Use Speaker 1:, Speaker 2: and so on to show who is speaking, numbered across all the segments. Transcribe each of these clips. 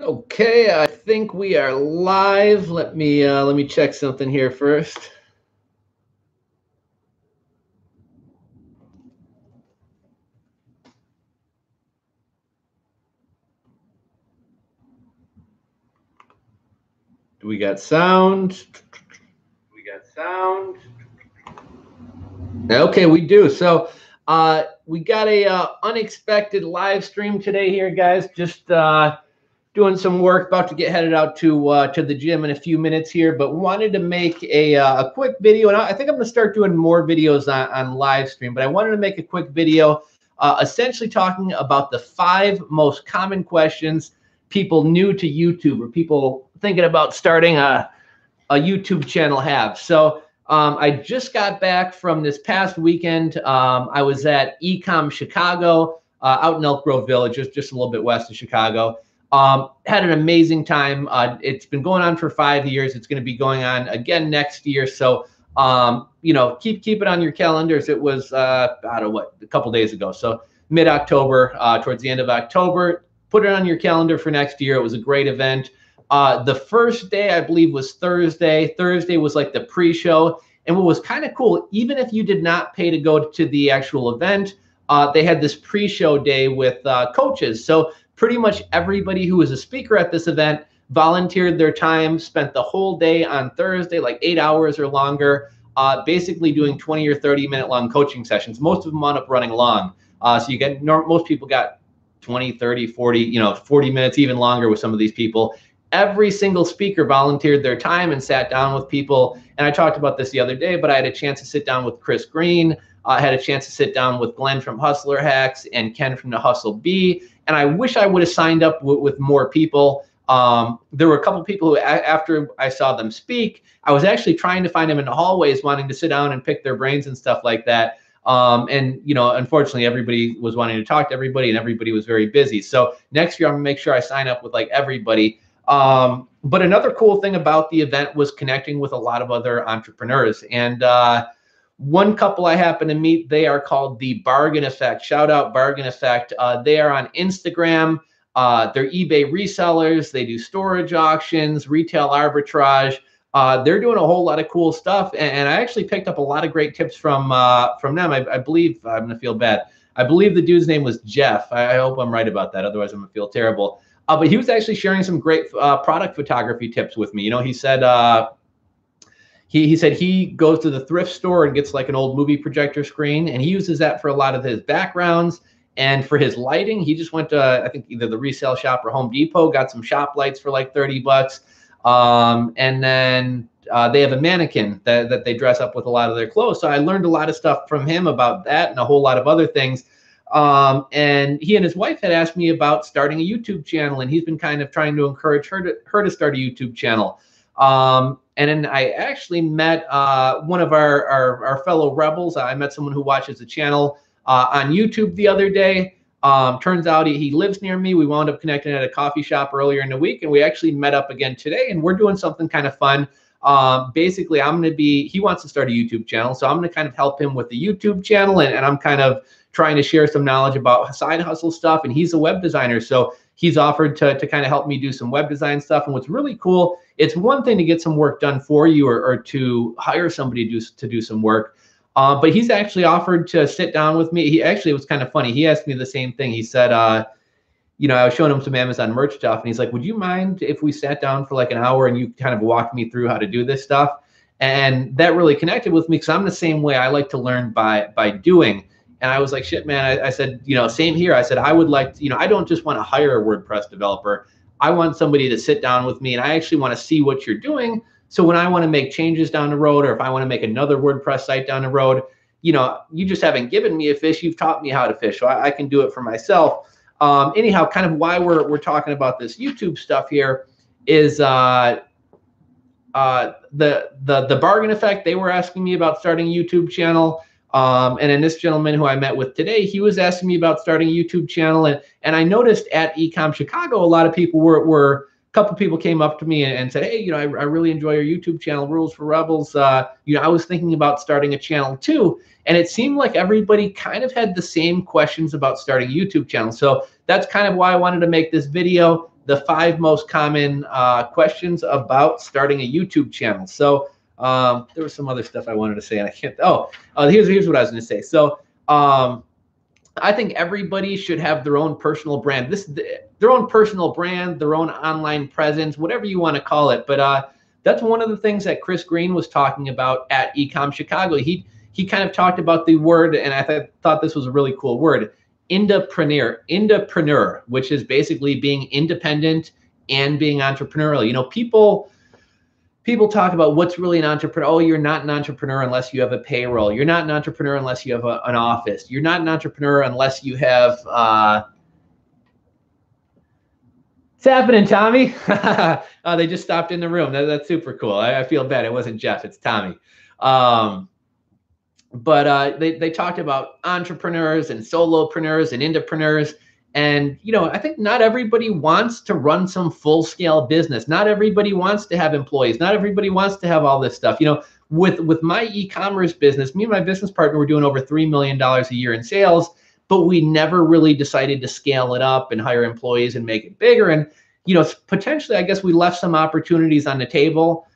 Speaker 1: Okay, I think we are live. Let me check something here first. We got sound. Okay, we do. So we got a unexpected live stream today here, guys. Just doing some work, about to get headed out to the gym in a few minutes here, but wanted to make a quick video, and I think I'm going to start doing more videos on live stream, but I wanted to make a quick video essentially talking about the 5 most common questions people new to YouTube or people thinking about starting a YouTube channel have. So I just got back from this past weekend. I was at Ecom Chicago out in Elk Grove Village, just a little bit west of Chicago. Had an amazing time. It's been going on for 5 years. It's going to be going on again next year. So, you know, keep it on your calendars. It was, I don't know, a couple days ago. So mid-October, towards the end of October, put it on your calendar for next year. It was a great event. The first day, I believe, was Thursday. Thursday was like the pre-show. And what was kind of cool, even if you did not pay to go to the actual event, they had this pre-show day with coaches. So pretty much everybody who was a speaker at this event volunteered their time, spent the whole day on Thursday, like 8 hours or longer, basically doing 20 or 30-minute long coaching sessions. Most of them wound up running long. So you get most people got 20, 30, 40, 40 minutes, even longer with some of these people. Every single speaker volunteered their time and sat down with people. And I talked about this the other day, but I had a chance to sit down with Chris Green. I had a chance to sit down with Glenn from Hustler Hacks and Ken from the Hustle Bee. And I wish I would have signed up with more people. There were a couple people who, after I saw them speak, I was actually trying to find them in the hallways, wanting to sit down and pick their brains and stuff like that. And, unfortunately, everybody was wanting to talk to everybody, and everybody was very busy. So next year, I'm going to make sure I sign up with like everybody. But another cool thing about the event was connecting with a lot of other entrepreneurs. And one couple I happened to meet, they are called the Bargain Effect. Shout out Bargain Effect. They are on Instagram. They're eBay resellers. They do storage auctions, retail arbitrage. They're doing a whole lot of cool stuff. And I actually picked up a lot of great tips from them. I believe, I'm going to feel bad, I believe the dude's name was Jeff. I hope I'm right about that. Otherwise, I'm going to feel terrible. But he was actually sharing some great product photography tips with me. He said he said he goes to the thrift store and gets like an old movie projector screen, and he uses that for a lot of his backgrounds. And for his lighting, he just went to, I think, either the resale shop or Home Depot, got some shop lights for like 30 bucks. And then they have a mannequin that they dress up with a lot of their clothes. So I learned a lot of stuff from him about that and a whole lot of other things. And he and his wife had asked me about starting a YouTube channel, and he's been kind of trying to encourage her to start a YouTube channel. And then I actually met one of our fellow rebels. I met someone who watches the channel on YouTube the other day. Turns out he lives near me. We wound up connecting at a coffee shop earlier in the week, and we actually met up again today, and we're doing something kind of fun. Basically, he wants to start a YouTube channel, so I'm going to kind of help him with the YouTube channel, and I'm kind of trying to share some knowledge about side hustle stuff. And he's a web designer, so he's offered to kind of help me do some web design stuff. And what's really cool, it's one thing to get some work done for you or to hire somebody to do some work. But he's actually offered to sit down with me. It was kind of funny. He asked me the same thing. He said, I was showing him some Amazon merch stuff, and he's like, would you mind if we sat down for like an hour and you kind of walked me through how to do this stuff? And that really connected with me, because I'm the same way. I like to learn by doing. And I was like, shit, man, I said, same here. I said, I would like to, I don't just want to hire a WordPress developer. I want somebody to sit down with me, and I actually want to see what you're doing. So when I want to make changes down the road, or if I want to make another WordPress site down the road, you just haven't given me a fish. You've taught me how to fish, so I can do it for myself. Anyhow, kind of why we're talking about this YouTube stuff here is the Bargain Effect. They were asking me about starting a YouTube channel. And then this gentleman who I met with today, he was asking me about starting a YouTube channel. And I noticed at Ecom Chicago, a lot of people a couple people came up to me and said, hey, I really enjoy your YouTube channel, Rules for Rebels. I was thinking about starting a channel too. And it seemed like everybody kind of had the same questions about starting a YouTube channel. So that's kind of why I wanted to make this video. the 5 most common questions about starting a YouTube channel. So there was some other stuff I wanted to say, and I can't. Here's what I was going to say. So I think everybody should have their own personal brand. Their own personal brand, their own online presence, whatever you want to call it. But that's one of the things that Chris Green was talking about at Ecom Chicago. He kind of talked about the word, and I thought this was a really cool word, indapreneur, which is basically being independent and being entrepreneurial. You know, people talk about what's really an entrepreneur. Oh, you're not an entrepreneur unless you have a payroll. You're not an entrepreneur unless you have an office. You're not an entrepreneur unless you have What's happening, Tommy? Oh, they just stopped in the room. That's super cool. I feel bad. It wasn't Jeff. It's Tommy. But they talked about entrepreneurs and solopreneurs and indepreneurs. And, you know, I think not everybody wants to run some full-scale business. Not everybody wants to have employees. Not everybody wants to have all this stuff. You know, with my e-commerce business, me and my business partner were doing over $3 million a year in sales, but we never really decided to scale it up and hire employees and make it bigger. And, you know, potentially, I guess we left some opportunities on the table.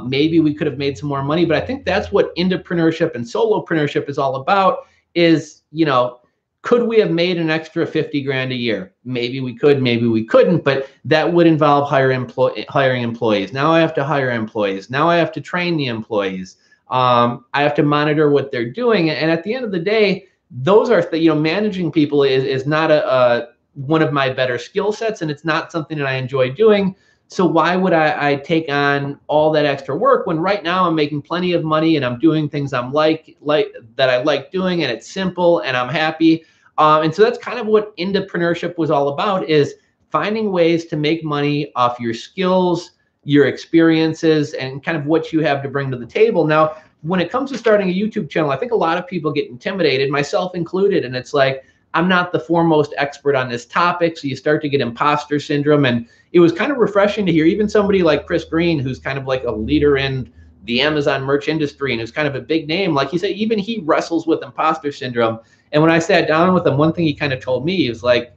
Speaker 1: Maybe we could have made some more money, but I think that's what entrepreneurship and solopreneurship is all about is, you know, could we have made an extra 50 grand a year? Maybe we could, maybe we couldn't, but that would involve hiring employees. Now I have to hire employees. Now I have to train the employees. I have to monitor what they're doing. And at the end of the day, those are, you know, managing people is not one of my better skill sets, and it's not something that I enjoy doing. So why would I take on all that extra work when right now I'm making plenty of money and I'm doing things I'm like that I like doing, and it's simple and I'm happy. And so that's kind of what entrepreneurship was all about, is finding ways to make money off your skills, your experiences, and kind of what you have to bring to the table. Now, when it comes to starting a YouTube channel, I think a lot of people get intimidated, myself included, and it's like, I'm not the foremost expert on this topic, so you start to get imposter syndrome. And it was kind of refreshing to hear even somebody like Chris Green, who's kind of like a leader in the Amazon merch industry and who's kind of a big name, like he said, even he wrestles with imposter syndrome. And when I sat down with him, one thing he kind of told me, he was like,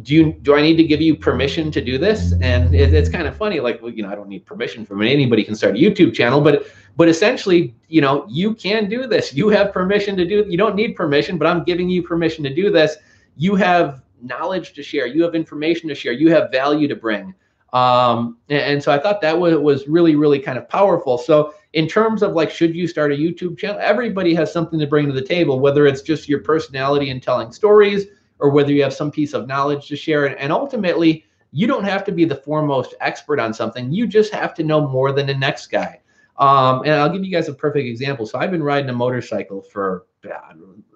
Speaker 1: do I need to give you permission to do this? And it's kind of funny, like, well, you know, I don't need permission from anybody can start a YouTube channel, but essentially, you know, you can do this. You have permission to do it. You don't need permission, but I'm giving you permission to do this. You have knowledge to share. You have information to share. You have value to bring. And so I thought that was really, really kind of powerful. So in terms of like, should you start a YouTube channel? Everybody has something to bring to the table, whether it's just your personality and telling stories, or whether you have some piece of knowledge to share. And ultimately, you don't have to be the foremost expert on something. You just have to know more than the next guy. And I'll give you guys a perfect example. So I've been riding a motorcycle for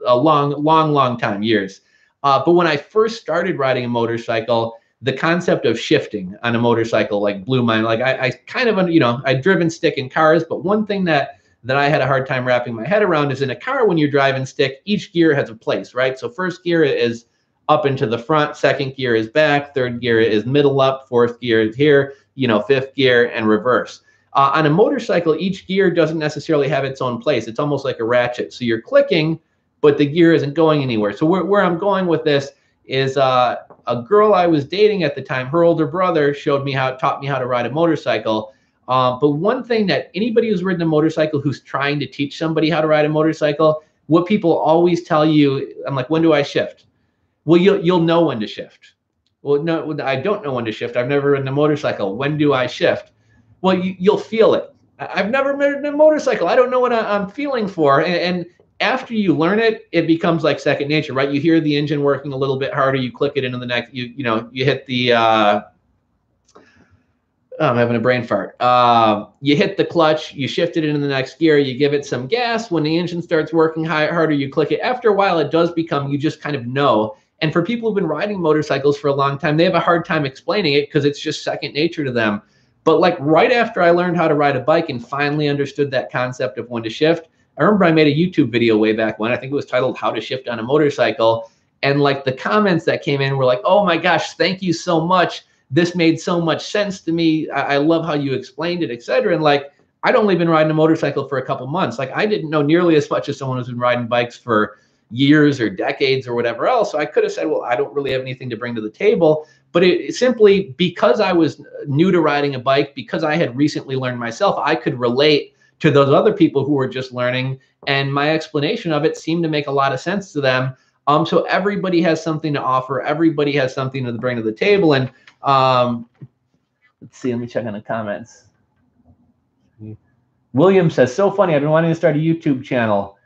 Speaker 1: a long time, years. But when I first started riding a motorcycle, the concept of shifting on a motorcycle like blew my mind. Like I kind of, you know, I'd driven stick in cars, but one thing that I had a hard time wrapping my head around is in a car, when you're driving stick, each gear has a place, right? So first gear is up into the front, second gear is back, third gear is middle up, fourth gear is here, you know, fifth gear and reverse. On a motorcycle, each gear doesn't necessarily have its own place. It's almost like a ratchet. So you're clicking, but the gear isn't going anywhere. So where I'm going with this is a girl I was dating at the time, her older brother taught me how to ride a motorcycle. But one thing that anybody who's ridden a motorcycle who's trying to teach somebody how to ride a motorcycle, what people always tell you, I'm like, when do I shift? Well, you'll know when to shift. Well, no, I don't know when to shift. I've never ridden a motorcycle. When do I shift? Well, you'll feel it. I've never ridden a motorcycle. I don't know what I'm feeling for. And after you learn it, it becomes like second nature, right? You hear the engine working a little bit harder. You click it into the next, you know, you hit the, I'm having a brain fart. You hit the clutch, you shift it into the next gear, you give it some gas. When the engine starts working harder, you click it. After a while, it does become, you just kind of know. And for people who've been riding motorcycles for a long time, they have a hard time explaining it because it's just second nature to them. But like right after I learned how to ride a bike and finally understood that concept of when to shift, I remember I made a YouTube video way back when. I think it was titled How to Shift on a Motorcycle. And like the comments that came in were like, oh my gosh, thank you so much. This made so much sense to me. I love how you explained it, et cetera. And like, I'd only been riding a motorcycle for a couple months. Like I didn't know nearly as much as someone who's been riding bikes for, years or decades or whatever else. So I could have said, well, I don't really have anything to bring to the table. But it simply, because I was new to riding a bike, because I had recently learned myself, I could relate to those other people who were just learning. And my explanation of it seemed to make a lot of sense to them. So everybody has something to offer. Everybody has something to bring to the table. And let's see, let me check on the comments. William says, so funny. I've been wanting to start a YouTube channel.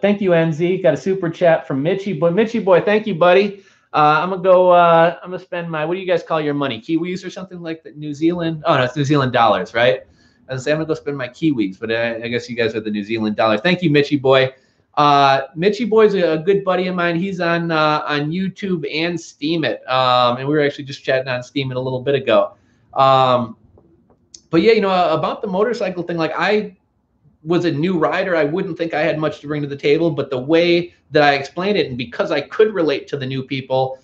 Speaker 1: Thank you, NZ. Got a super chat from Mitchie Boy. Mitchie Boy, thank you, buddy. I'm gonna spend my, what do you guys call your money? Kiwis or something like that? New Zealand? Oh no, it's New Zealand dollars, right? I was saying I'm gonna go spend my Kiwis, but I guess you guys are the New Zealand dollars. Thank you, Mitchie Boy. Mitchie Boy's a good buddy of mine. He's on YouTube and Steemit. And we were actually just chatting on Steemit a little bit ago. But yeah, you know, about the motorcycle thing, like I was a new rider. I wouldn't think I had much to bring to the table, but the way that I explained it, and because I could relate to the new people,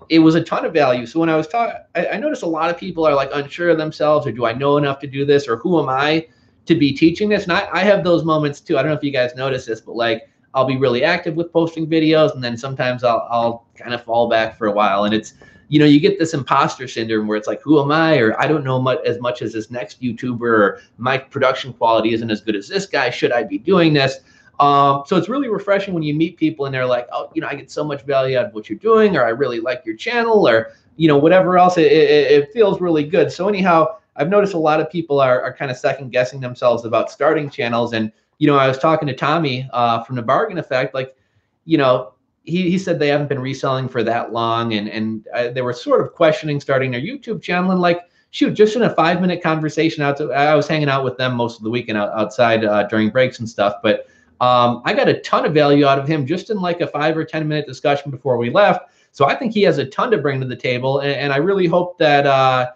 Speaker 1: it was a ton of value. So when I was talking, I noticed a lot of people are like unsure of themselves, or do I know enough to do this, or who am I to be teaching this? And I have those moments too. I don't know if you guys notice this, but like I'll be really active with posting videos, and then sometimes I'll kind of fall back for a while. And it's, you know, you get this imposter syndrome where it's like, who am I? Or I don't know as much as this next YouTuber, or my production quality isn't as good as this guy. Should I be doing this? So it's really refreshing when you meet people and they're like, oh, you know, I get so much value out of what you're doing, or I really like your channel, or, you know, whatever else. It feels really good. So anyhow, I've noticed a lot of people are kind of second guessing themselves about starting channels. And, you know, I was talking to Tommy from the Bargain Effect, like, you know, he said they haven't been reselling for that long, and they were sort of questioning starting their YouTube channel. And like, shoot, just in a 5-minute conversation, I was hanging out with them most of the weekend outside during breaks and stuff. But I got a ton of value out of him just in like a 5 or 10-minute discussion before we left. So I think he has a ton to bring to the table, and I really hope that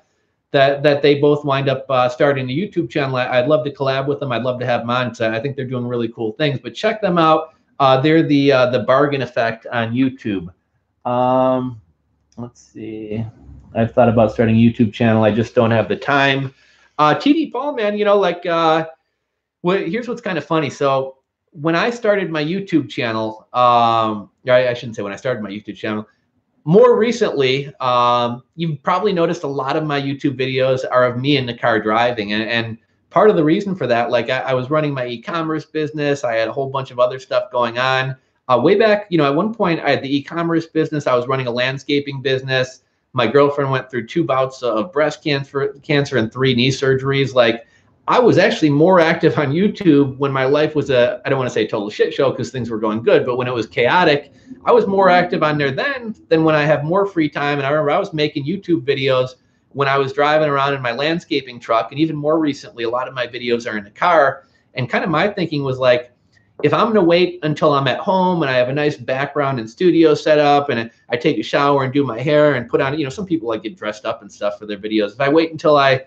Speaker 1: that they both wind up starting a YouTube channel. I'd love to collab with them. I'd love to have them on. So I think they're doing really cool things. But check them out. They're the Bargain Effect on YouTube. Let's see. I've thought about starting a YouTube channel. I just don't have the time. TD Paul, man, you know, like, well, here's what's kind of funny. So when I started my YouTube channel, I shouldn't say when I started my YouTube channel. More recently, you've probably noticed a lot of my YouTube videos are of me in the car driving, and part of the reason for that, like I was running my e-commerce business. I had a whole bunch of other stuff going on. Way back, you know, at one point I had the e-commerce business. I was running a landscaping business. My girlfriend went through 2 bouts of breast cancer and 3 knee surgeries. Like, I was actually more active on YouTube when my life was I don't want to say total shit show because things were going good, but when it was chaotic, I was more active on there then than when I have more free time. And I remember I was making YouTube videos when I was driving around in my landscaping truck. And even more recently, a lot of my videos are in the car. And kind of my thinking was like, if I'm going to wait until I'm at home and I have a nice background and studio set up and I take a shower and do my hair and put on, you know, some people like get dressed up and stuff for their videos. If I wait until I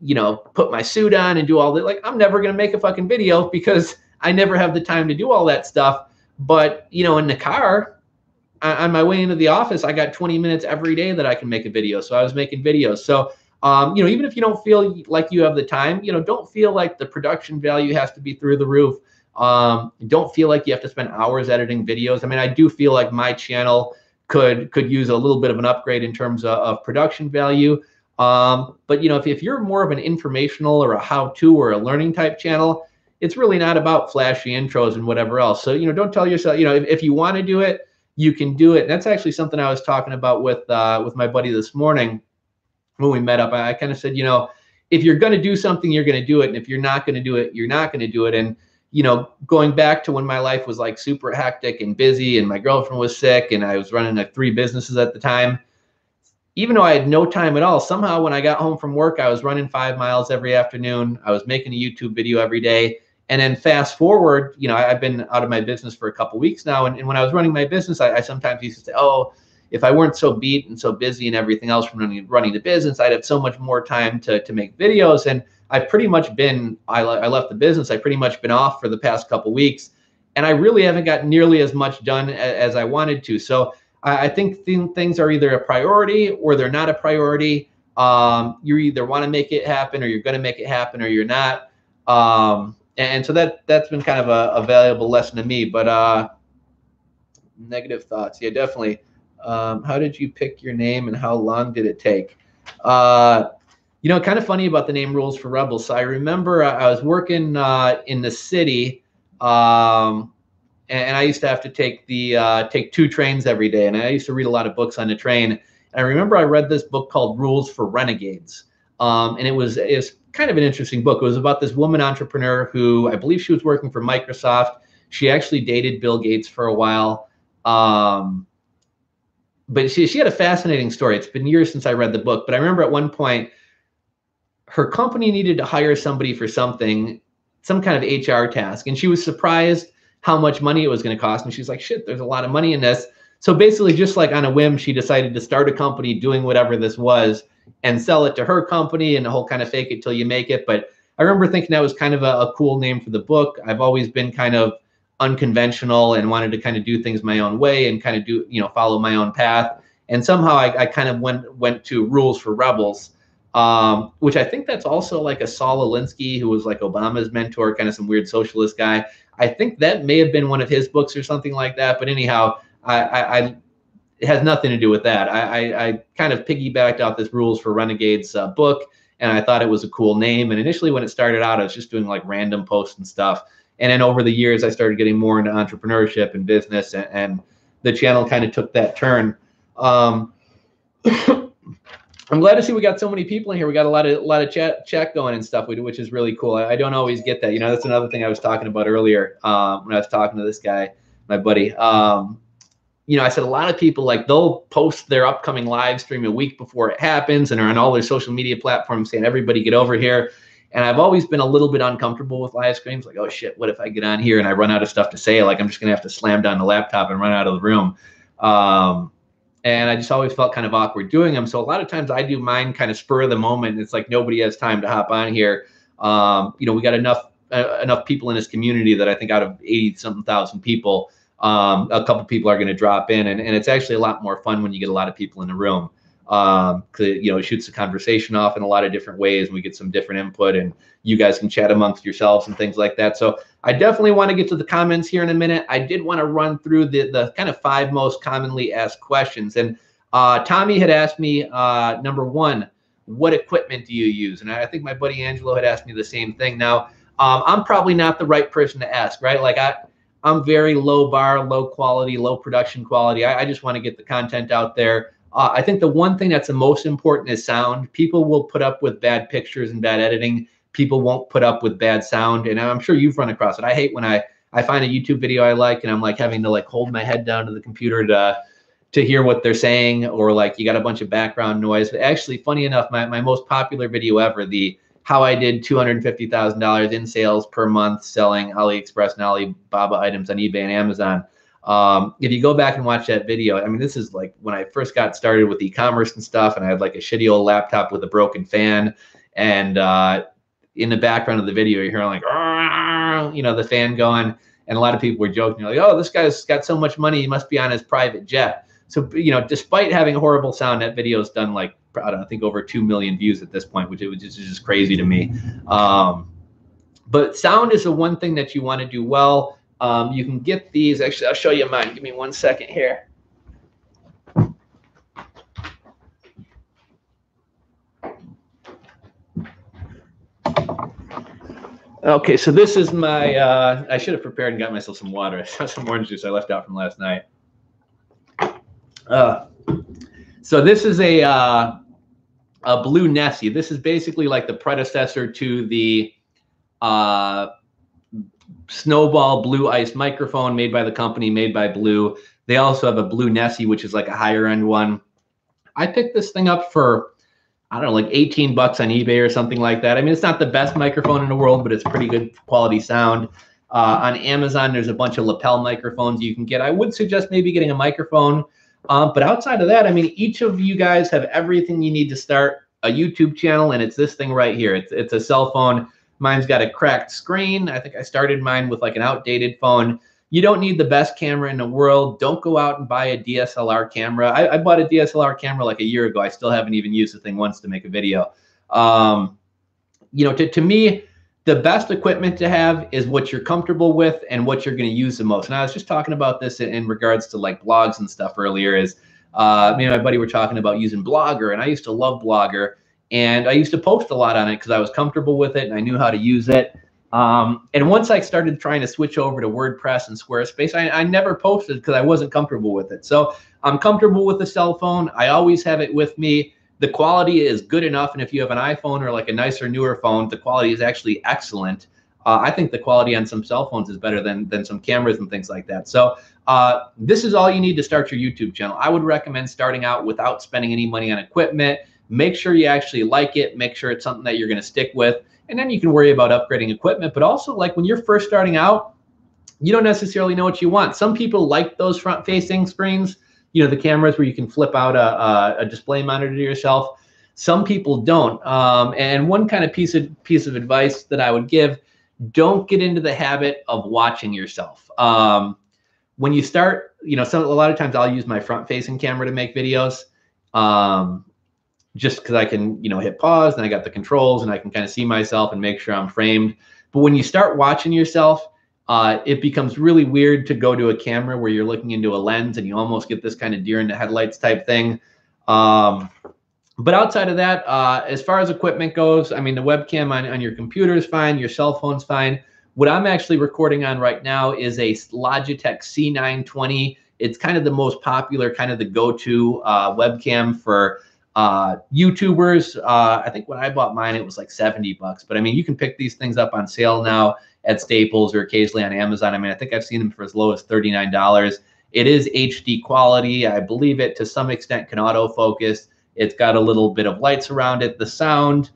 Speaker 1: you know, put my suit on and do all that, like, I'm never going to make a fucking video because I never have the time to do all that stuff. But, you know, in the car, on my way into the office, I got 20 minutes every day that I can make a video. So I was making videos. So, you know, even if you don't feel like you have the time, you know, don't feel like the production value has to be through the roof. Don't feel like you have to spend hours editing videos. I mean, I do feel like my channel could use a little bit of an upgrade in terms of production value. But, you know, if you're more of an informational or a how-to or a learning type channel, it's really not about flashy intros and whatever else. So, you know, don't tell yourself, you know, if you want to do it, you can do it. And that's actually something I was talking about with my buddy this morning when we met up. I kind of said, you know, if you're going to do something, you're going to do it. And if you're not going to do it, you're not going to do it. And, you know, going back to when my life was like super hectic and busy and my girlfriend was sick and I was running like 3 businesses at the time, even though I had no time at all, somehow when I got home from work, I was running 5 miles every afternoon. I was making a YouTube video every day. And then fast forward, you know, I've been out of my business for a couple weeks now. And when I was running my business, I sometimes used to say, oh, if I weren't so beat and so busy and everything else from running the business, I'd have so much more time to make videos. And I've pretty much been, I left the business, I've pretty much been off for the past couple weeks. And I really haven't got nearly as much done as I wanted to. So I think things are either a priority or they're not a priority. You either want to make it happen or you're going to make it happen or you're not. And so that's been kind of a valuable lesson to me. But negative thoughts, yeah, definitely. How did you pick your name, and how long did it take? You know, kind of funny about the name Rules for Rebels. So I remember I was working in the city, and I used to have to take take 2 trains every day, and I used to read a lot of books on the train. And I remember I read this book called Rules for Renegades, and it was kind of an interesting book. It was about this woman entrepreneur who, I believe she was working for Microsoft. She actually dated Bill Gates for a while. But she had a fascinating story. It's been years since I read the book, but I remember at one point her company needed to hire somebody for something, some kind of HR task, and she was surprised how much money it was going to cost. And she's like, shit, there's a lot of money in this. So basically, just like on a whim, she decided to start a company doing whatever this was and sell it to her company, and the whole kind of fake it till you make it. But I remember thinking that was kind of a cool name for the book. I've always been kind of unconventional and wanted to kind of do things my own way and kind of do, you know, follow my own path. And somehow I kind of went to Rules for Rebels, which I think that's also like a Saul Alinsky, who was like Obama's mentor, kind of some weird socialist guy. I think that may have been one of his books or something like that. But anyhow, it has nothing to do with that. I kind of piggybacked off this Rules for Renegades book, and I thought it was a cool name. And initially when it started out, I was just doing like random posts and stuff. And then over the years, I started getting more into entrepreneurship and business, and the channel kind of took that turn. I'm glad to see we got so many people in here. We got a lot of chat going and stuff, which is really cool. I don't always get that. You know, that's another thing I was talking about earlier when I was talking to this guy, my buddy. You know, I said a lot of people, like, they'll post their upcoming live stream a week before it happens and are on all their social media platforms saying, everybody get over here. And I've always been a little bit uncomfortable with live streams. Like, oh shit, what if I get on here and I run out of stuff to say? Like, I'm just going to have to slam down the laptop and run out of the room. And I just always felt kind of awkward doing them. So a lot of times I do mine kind of spur of the moment. It's like nobody has time to hop on here. You know, we got enough people in this community that I think out of 80-something thousand people, a couple people are going to drop in, and it's actually a lot more fun when you get a lot of people in the room. Cause you know, it shoots the conversation off in a lot of different ways, and we get some different input, and you guys can chat amongst yourselves and things like that. So I definitely want to get to the comments here in a minute. I did want to run through the kind of 5 most commonly asked questions. And Tommy had asked me, number 1, what equipment do you use? And I think my buddy Angelo had asked me the same thing. Now, I'm probably not the right person to ask, right? Like I'm very low bar, low quality, low production quality. I just want to get the content out there. I think the one thing that's the most important is sound. People will put up with bad pictures and bad editing. People won't put up with bad sound. And I'm sure you've run across it. I hate when I find a YouTube video I like, and I'm like having to like hold my head down to the computer to hear what they're saying, or like you got a bunch of background noise. But actually, funny enough, my most popular video ever, the how I did $250,000 in sales per month selling AliExpress and Alibaba items on eBay and Amazon. If you go back and watch that video, I mean, this is like when I first got started with e-commerce and stuff, and I had like a shitty old laptop with a broken fan, and in the background of the video, you're hearing like, you know, the fan going, and a lot of people were joking, like, oh, this guy's got so much money, he must be on his private jet. So, you know, despite having horrible sound, that video's done like, I don't know, I think over 2 million views at this point, which is just crazy to me. But sound is the one thing that you want to do well. You can get these. Actually, I'll show you mine. Give me 1 second here. Okay, so this is my, I should have prepared and got myself some water. I have some orange juice I left out from last night. So this is a Blue Nessie. This is basically like the predecessor to the Snowball Blue Ice microphone made by the company, made by Blue. They also have a Blue Nessie, which is like a higher end one. I picked this thing up for, I don't know, like 18 bucks on eBay or something like that. I mean, it's not the best microphone in the world, but it's pretty good quality sound. On Amazon, there's a bunch of lapel microphones you can get. I would suggest maybe getting a microphone. But outside of that, I mean, each of you guys have everything you need to start a YouTube channel, and it's this thing right here. It's a cell phone. Mine's got a cracked screen. I think I started mine with like an outdated phone. You don't need the best camera in the world. Don't go out and buy a DSLR camera. I bought a DSLR camera like a year ago. I still haven't even used the thing once to make a video. You know, to me, the best equipment to have is what you're comfortable with and what you're going to use the most. And I was just talking about this in regards to like blogs and stuff earlier. Is me and my buddy were talking about using Blogger, and I used to love Blogger, and I used to post a lot on it because I was comfortable with it and I knew how to use it. And once I started trying to switch over to WordPress and Squarespace, I never posted because I wasn't comfortable with it. So I'm comfortable with the cell phone. I always have it with me. The quality is good enough, and if you have an iPhone or like a nicer, newer phone, the quality is actually excellent. I think the quality on some cell phones is better than some cameras and things like that. So this is all you need to start your YouTube channel. I would recommend starting out without spending any money on equipment. Make sure you actually like it. Make sure it's something that you're going to stick with, and then you can worry about upgrading equipment. But also, like when you're first starting out, you don't necessarily know what you want. Some people like those front-facing screens, you know, the cameras where you can flip out a display monitor to yourself. Some people don't. And one kind of piece of advice that I would give: don't get into the habit of watching yourself. When you start, you know, a lot of times I'll use my front-facing camera to make videos, just because I can, you know, hit pause and I got the controls and I can kind of see myself and make sure I'm framed. But when you start watching yourself, it becomes really weird to go to a camera where you're looking into a lens and you almost get this kind of deer in the headlights type thing. But outside of that, as far as equipment goes, I mean, the webcam on your computer is fine. Your cell phone's fine. What I'm actually recording on right now is a Logitech C920. It's kind of the most popular, kind of the go-to webcam for YouTubers. I think when I bought mine, it was like $70, but I mean, you can pick these things up on sale now at Staples or occasionally on Amazon. I mean, I think I've seen them for as low as $39. It is HD quality. I believe it to some extent can autofocus. It's got a little bit of lights around it. The sound,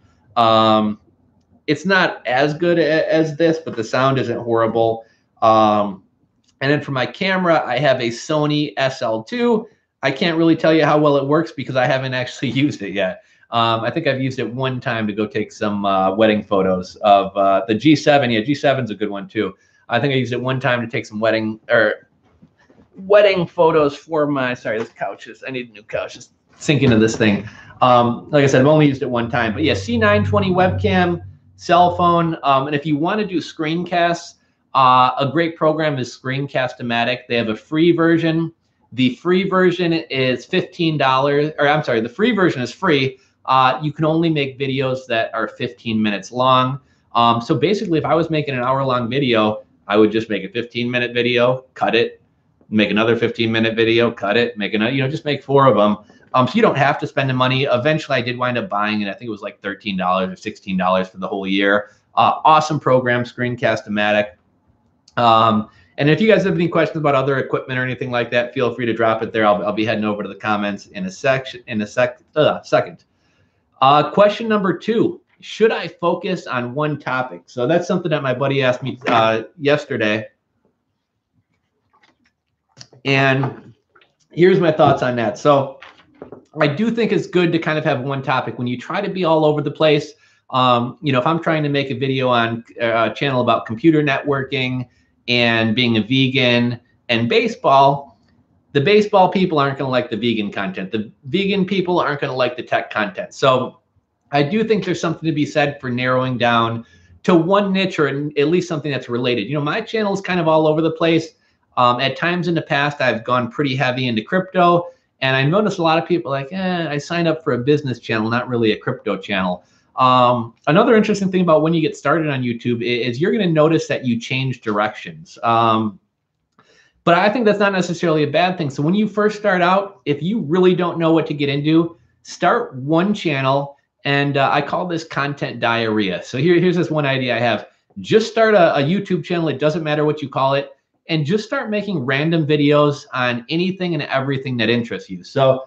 Speaker 1: it's not as good as this, but the sound isn't horrible. And then for my camera, I have a Sony SL2. I can't really tell you how well it works because I haven't actually used it yet. I think I've used it one time to go take some wedding photos of the G7. Yeah, G7's a good one too. I think I used it one time to take some wedding photos for my, sorry, this couch is, I need a new couch. Just sink into this thing. Like I said, I've only used it one time, but yeah, C920 webcam, cell phone. And if you want to do screencasts, a great program is Screencast-O-Matic. They have a free version. The free version is $15, or I'm sorry, the free version is free. You can only make videos that are 15 minutes long. So basically, if I was making an hour-long video, I would just make a 15-minute video, cut it, make another 15-minute video, cut it, make another, you know, just make 4 of them. So you don't have to spend the money. Eventually, I did wind up buying it. I think it was like $13 or $16 for the whole year. Awesome program, Screencast-O-Matic. And if you guys have any questions about other equipment or anything like that, feel free to drop it there. I'll be heading over to the comments in a second. Question number 2, should I focus on one topic? So that's something that my buddy asked me yesterday. And here's my thoughts on that. So I do think it's good to kind of have one topic. When you try to be all over the place, you know, if I'm trying to make a video on a channel about computer networking and being a vegan and baseball, the baseball people aren't going to like the vegan content. The vegan people aren't going to like the tech content. So I do think there's something to be said for narrowing down to one niche, or at least something that's related. You know, my channel is kind of all over the place. At times in the past, I've gone pretty heavy into crypto, and I noticed a lot of people like, I signed up for a business channel, not really a crypto channel. Another interesting thing about when you get started on YouTube is you're going to notice that you change directions. But I think that's not necessarily a bad thing. So when you first start out, if you really don't know what to get into, start one channel. And I call this content diarrhea. So here's this one idea I have. Just start a YouTube channel. It doesn't matter what you call it. And just start making random videos on anything and everything that interests you. So,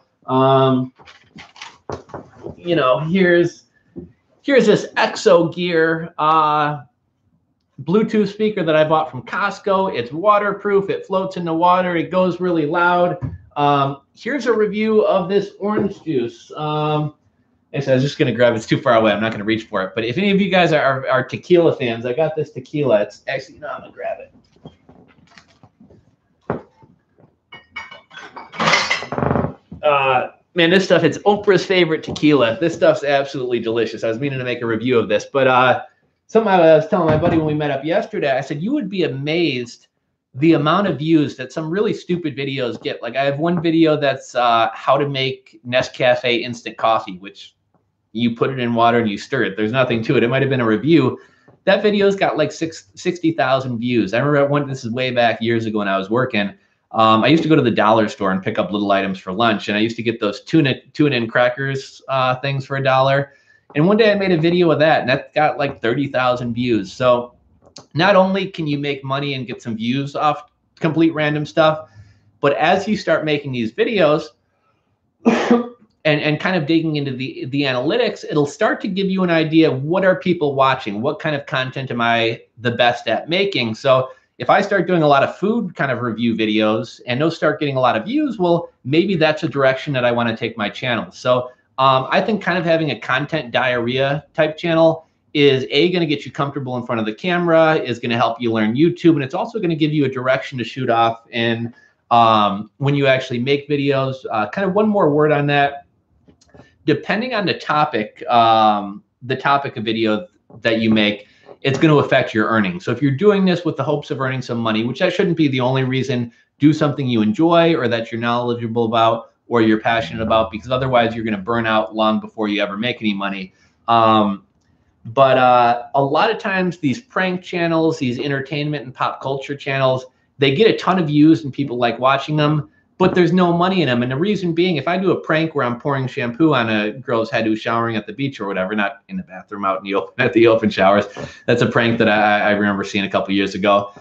Speaker 1: you know, here's this Exo Gear Bluetooth speaker that I bought from Costco. It's waterproof. It floats in the water. It goes really loud. Here's a review of this orange juice. I was just going to grab it. It's too far away. I'm not going to reach for it. But if any of you guys are tequila fans, I got this tequila. It's actually, no, I'm going to grab it. Man, this stuff, it's Oprah's favorite tequila. This stuff's absolutely delicious. I was meaning to make a review of this, but something I was telling my buddy when we met up yesterday. I said, you would be amazed the amount of views that some really stupid videos get. Like I have one video that's how to make Nescafe instant coffee, which you put it in water and you stir it. There's nothing to it. It might have been a review. That video's got like 60,000 views. I remember this is way back years ago when I was working. I used to go to the dollar store and pick up little items for lunch, and I used to get those tuna and crackers things for $1. And one day I made a video of that, and that got like 30,000 views. So not only can you make money and get some views off complete random stuff, but as you start making these videos and kind of digging into the analytics, it'll start to give you an idea, what are people watching? What kind of content am I the best at making? So if I start doing a lot of food kind of review videos and those start getting a lot of views, well, maybe that's a direction that I want to take my channel. So I think kind of having a content diarrhea type channel is going to get you comfortable in front of the camera, is going to help you learn YouTube, and it's also going to give you a direction to shoot off in when you actually make videos. Kind of one more word on that. Depending on the topic of video that you make, it's going to affect your earnings. So if you're doing this with the hopes of earning some money, which that shouldn't be the only reason, do something you enjoy or that you're knowledgeable about or you're passionate about, because otherwise you're going to burn out long before you ever make any money. But a lot of times these prank channels, these entertainment and pop culture channels, they get a ton of views and people like watching them, but there's no money in them. And the reason being, if I do a prank where I'm pouring shampoo on a girl's head who's showering at the beach or whatever, not in the bathroom, out in the open, at the open showers, that's a prank that I remember seeing a couple years ago.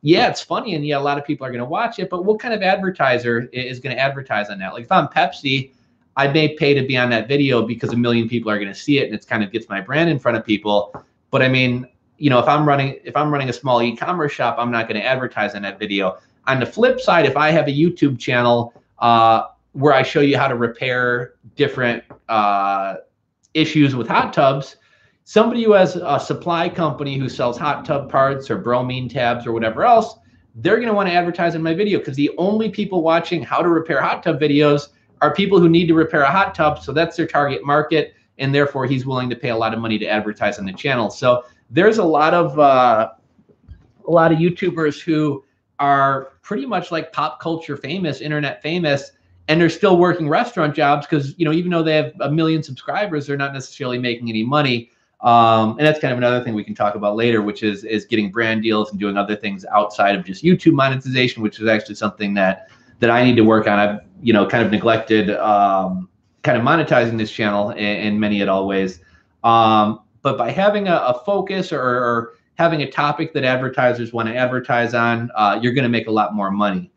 Speaker 1: Yeah, it's funny, and yeah, a lot of people are going to watch it, but what kind of advertiser is going to advertise on that? Like if I'm Pepsi, I may pay to be on that video because 1 million people are going to see it, and it's kind of gets my brand in front of people. But I mean, you know, if I'm running a small e-commerce shop, I'm not going to advertise on that video. On the flip side, if I have a YouTube channel where I show you how to repair different issues with hot tubs, somebody who has a supply company who sells hot tub parts or bromine tabs or whatever else, they're going to want to advertise in my video, because the only people watching how to repair hot tub videos are people who need to repair a hot tub. So that's their target market, and therefore he's willing to pay a lot of money to advertise on the channel. So there's a lot of YouTubers who are pretty much like pop culture famous, internet famous, and they're still working restaurant jobs because, you know, even though they have 1 million subscribers, they're not necessarily making any money. And that's kind of another thing we can talk about later, which is getting brand deals and doing other things outside of just YouTube monetization, which is actually something that I need to work on. I've, you know, kind of neglected kind of monetizing this channel in many and all ways. But by having a focus or having a topic that advertisers want to advertise on, you're going to make a lot more money.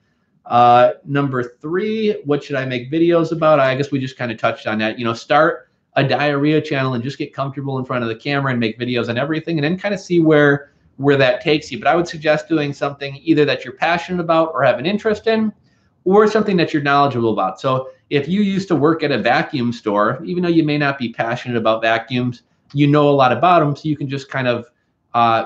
Speaker 1: Number 3, what should I make videos about? I guess we just kind of touched on that. You know, start a diarrhea channel and just get comfortable in front of the camera and make videos on everything, and then kind of see where that takes you. But I would suggest doing something either that you're passionate about or have an interest in, or something that you're knowledgeable about. So if you used to work at a vacuum store, even though you may not be passionate about vacuums, you know a lot about them, so you can just kind of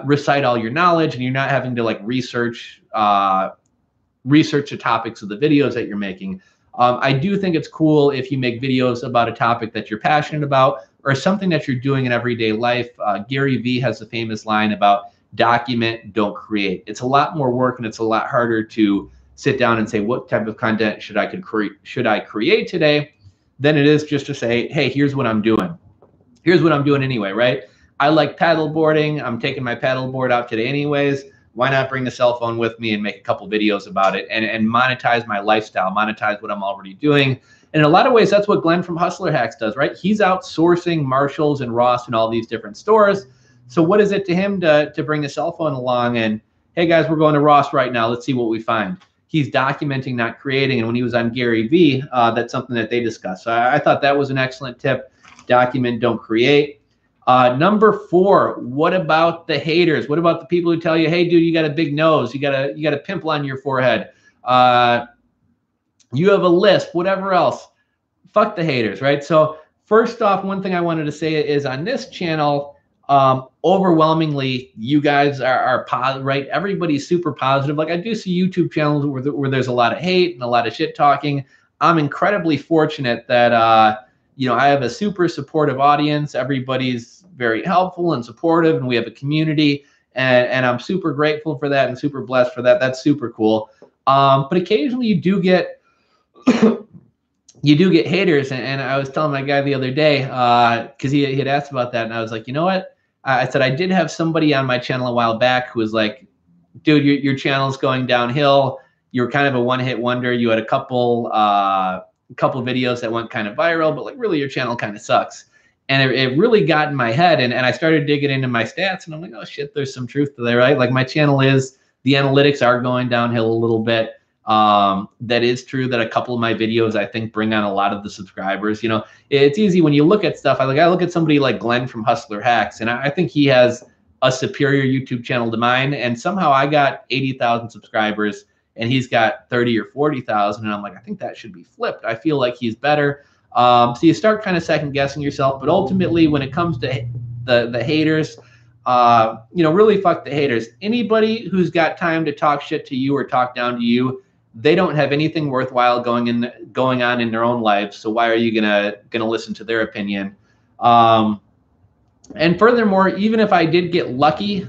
Speaker 1: recite all your knowledge, and you're not having to like research the topics of the videos that you're making. I do think it's cool if you make videos about a topic that you're passionate about or something that you're doing in everyday life. Gary Vee has a famous line about document, don't create. It's a lot more work, and it's a lot harder to sit down and say, what type of content should I create today, than it is just to say, hey, here's what I'm doing. Here's what I'm doing anyway, right? I like paddle boarding. I'm taking my paddle board out today anyways. Why not bring the cell phone with me and make a couple videos about it and monetize my lifestyle, monetize what I'm already doing. And in a lot of ways, that's what Glenn from Hustler Hacks does, right? He's outsourcing Marshalls and Ross and all these different stores. So what is it to him to bring the cell phone along and, hey guys, we're going to Ross right now. Let's see what we find. He's documenting, not creating. And when he was on Gary Vee, that's something that they discussed. So I thought that was an excellent tip. Document, don't create. Number 4, what about the haters? What about the people who tell you, hey, dude, you got a big nose. You got a pimple on your forehead. You have a lisp, whatever else. Fuck the haters, right? So first off, one thing I wanted to say is on this channel, overwhelmingly, you guys are positive, right? Everybody's super positive. Like I do see YouTube channels where there's a lot of hate and a lot of shit talking. I'm incredibly fortunate that, you know, I have a super supportive audience. Everybody's very helpful and supportive, and we have a community, and I'm super grateful for that and super blessed for that. That's super cool. But occasionally you do get haters, and I was telling my guy the other day, because he had asked about that, and I was like, you know what? I said I did have somebody on my channel a while back who was like, dude, your channel's going downhill. You're kind of a one-hit wonder. You had a couple videos that went kind of viral, but like really your channel kind of sucks. And it really got in my head, and I started digging into my stats, and I'm like, oh shit, there's some truth to that, right? Like my channel the analytics are going downhill a little bit. That is true that a couple of my videos, I think, bring on a lot of the subscribers. You know, it's easy when you look at stuff. I look at somebody like Glenn from Hustler Hacks, and I think he has a superior YouTube channel to mine. And somehow I got 80,000 subscribers and he's got 30 or 40,000. And I'm like, I think that should be flipped. I feel like he's better. So you start kind of second guessing yourself, but ultimately when it comes to the haters, you know, really fuck the haters. Anybody who's got time to talk shit to you or talk down to you, they don't have anything worthwhile going on in their own lives. So why are you gonna listen to their opinion? And furthermore, even if I did get lucky,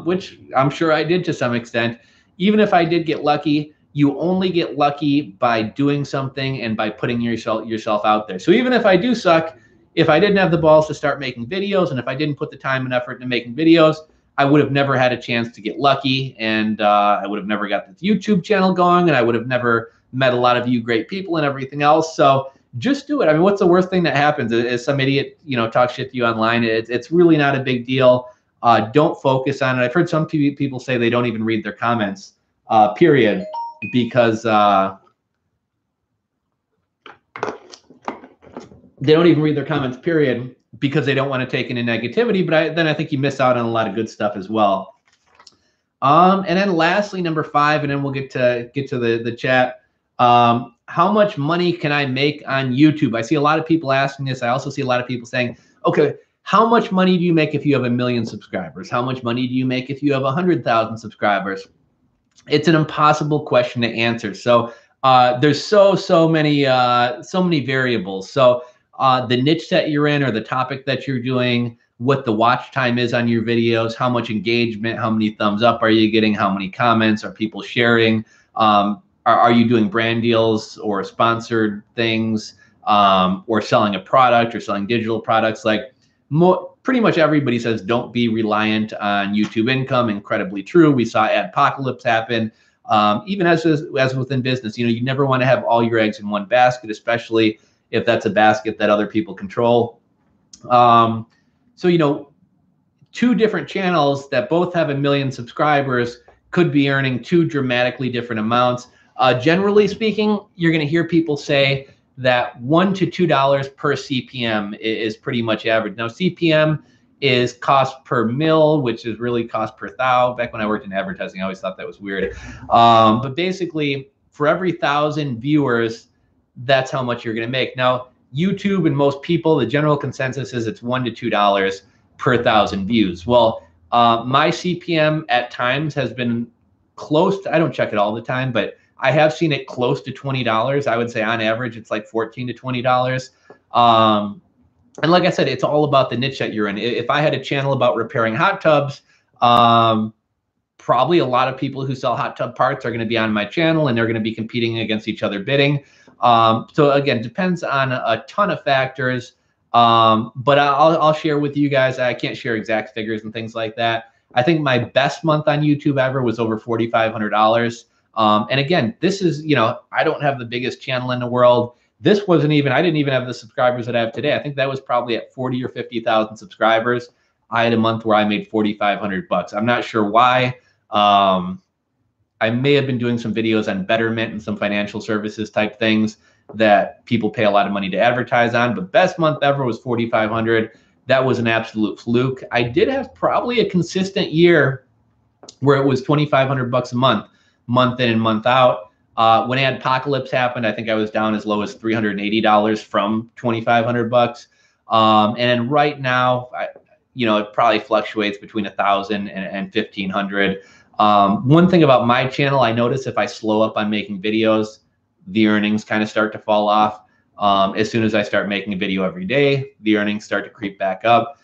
Speaker 1: which I'm sure I did to some extent, even if I did get lucky, you only get lucky by doing something and by putting yourself out there. So even if I do suck, if I didn't have the balls to start making videos, and if I didn't put the time and effort into making videos, I would have never had a chance to get lucky, and I would have never got this YouTube channel going, and I would have never met a lot of you great people and everything else. So just do it. I mean, what's the worst thing that happens? Is some idiot, you know, talk shit to you online? It's really not a big deal. Don't focus on it. I've heard some people say they don't even read their comments, period, because they don't even read their comments, period, because they don't want to take any negativity. But then I think you miss out on a lot of good stuff as well. And then lastly, number 5, and then we'll get to the chat. How much money can I make on YouTube? I see a lot of people asking this. I also see a lot of people saying, okay, how much money do you make if you have 1 million subscribers? How much money do you make if you have 100,000 subscribers? It's an impossible question to answer. So there's so many variables. So the niche that you're in, or the topic that you're doing, what the watch time is on your videos, how much engagement, how many thumbs up are you getting, how many comments are people sharing, are you doing brand deals or sponsored things, or selling a product or selling digital products? Like pretty much everybody says don't be reliant on YouTube income. Incredibly true. We saw adpocalypse happen. Even as within business, you know, you never want to have all your eggs in one basket, especially if that's a basket that other people control. So, you know, 2 different channels that both have 1 million subscribers could be earning 2 dramatically different amounts. Generally speaking, you're going to hear people say that $1 to $2 per CPM is pretty much average. Now, CPM is cost per mil, which is really cost per thou. Back when I worked in advertising, I always thought that was weird. But basically, for every 1,000 viewers, that's how much you're going to make. Now, YouTube and most people, the general consensus is it's $1 to $2 per 1,000 views. Well, my CPM at times has been close to, I don't check it all the time, but I have seen it close to $20. I would say on average, it's like $14 to $20. And like I said, it's all about the niche that you're in. If I had a channel about repairing hot tubs, probably a lot of people who sell hot tub parts are going to be on my channel, and they're going to be competing against each other bidding. So again, depends on a ton of factors. But I'll share with you guys. I can't share exact figures and things like that. I think my best month on YouTube ever was over $4,500. And again, this is, you know, I don't have the biggest channel in the world. This wasn't even, I didn't even have the subscribers that I have today. I think that was probably at 40 or 50,000 subscribers. I had a month where I made $4,500. I'm not sure why. I may have been doing some videos on Betterment and some financial services type things that people pay a lot of money to advertise on, but best month ever was 4,500. That was an absolute fluke. I did have probably a consistent year where it was 2,500 bucks a month in and month out. When adpocalypse happened, I think I was down as low as $380 from 2,500 bucks. And then right now, you know, it probably fluctuates between 1,000 and 1,500. One thing about my channel, I notice if I slow up on making videos, the earnings kind of start to fall off. As soon as I start making a video every day, the earnings start to creep back up.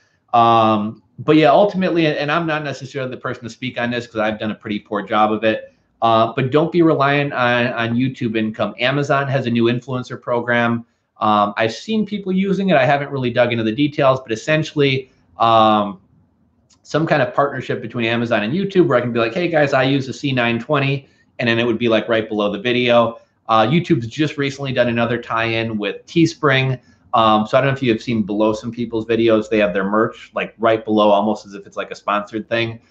Speaker 1: But yeah, ultimately, and I'm not necessarily the person to speak on this because I've done a pretty poor job of it. But don't be reliant on YouTube income. Amazon has a new influencer program. I've seen people using it. I haven't really dug into the details, but essentially, some kind of partnership between Amazon and YouTube where I can be like, hey guys, I use the C920, and then it would be like right below the video. YouTube's just recently done another tie-in with Teespring. So I don't know if you have seen below some people's videos, they have their merch like right below, almost as if it's like a sponsored thing.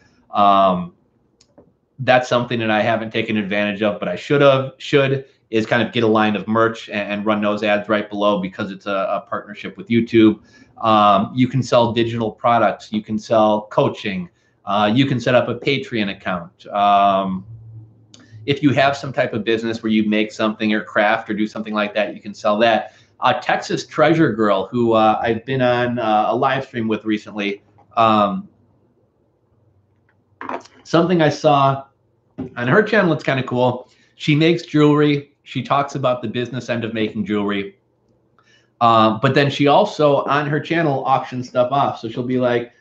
Speaker 1: That's something that I haven't taken advantage of, but I should is kind of get a line of merch and run those ads right below because it's a partnership with YouTube. You can sell digital products. You can sell coaching. You can set up a Patreon account. If you have some type of business where you make something or craft or do something like that, you can sell that. Texas Treasure Girl, who I've been on a live stream with recently, something I saw on her channel, it's kind of cool. She makes jewelry. She talks about the business end of making jewelry. But then she also, on her channel, auctions stuff off. So she'll be like,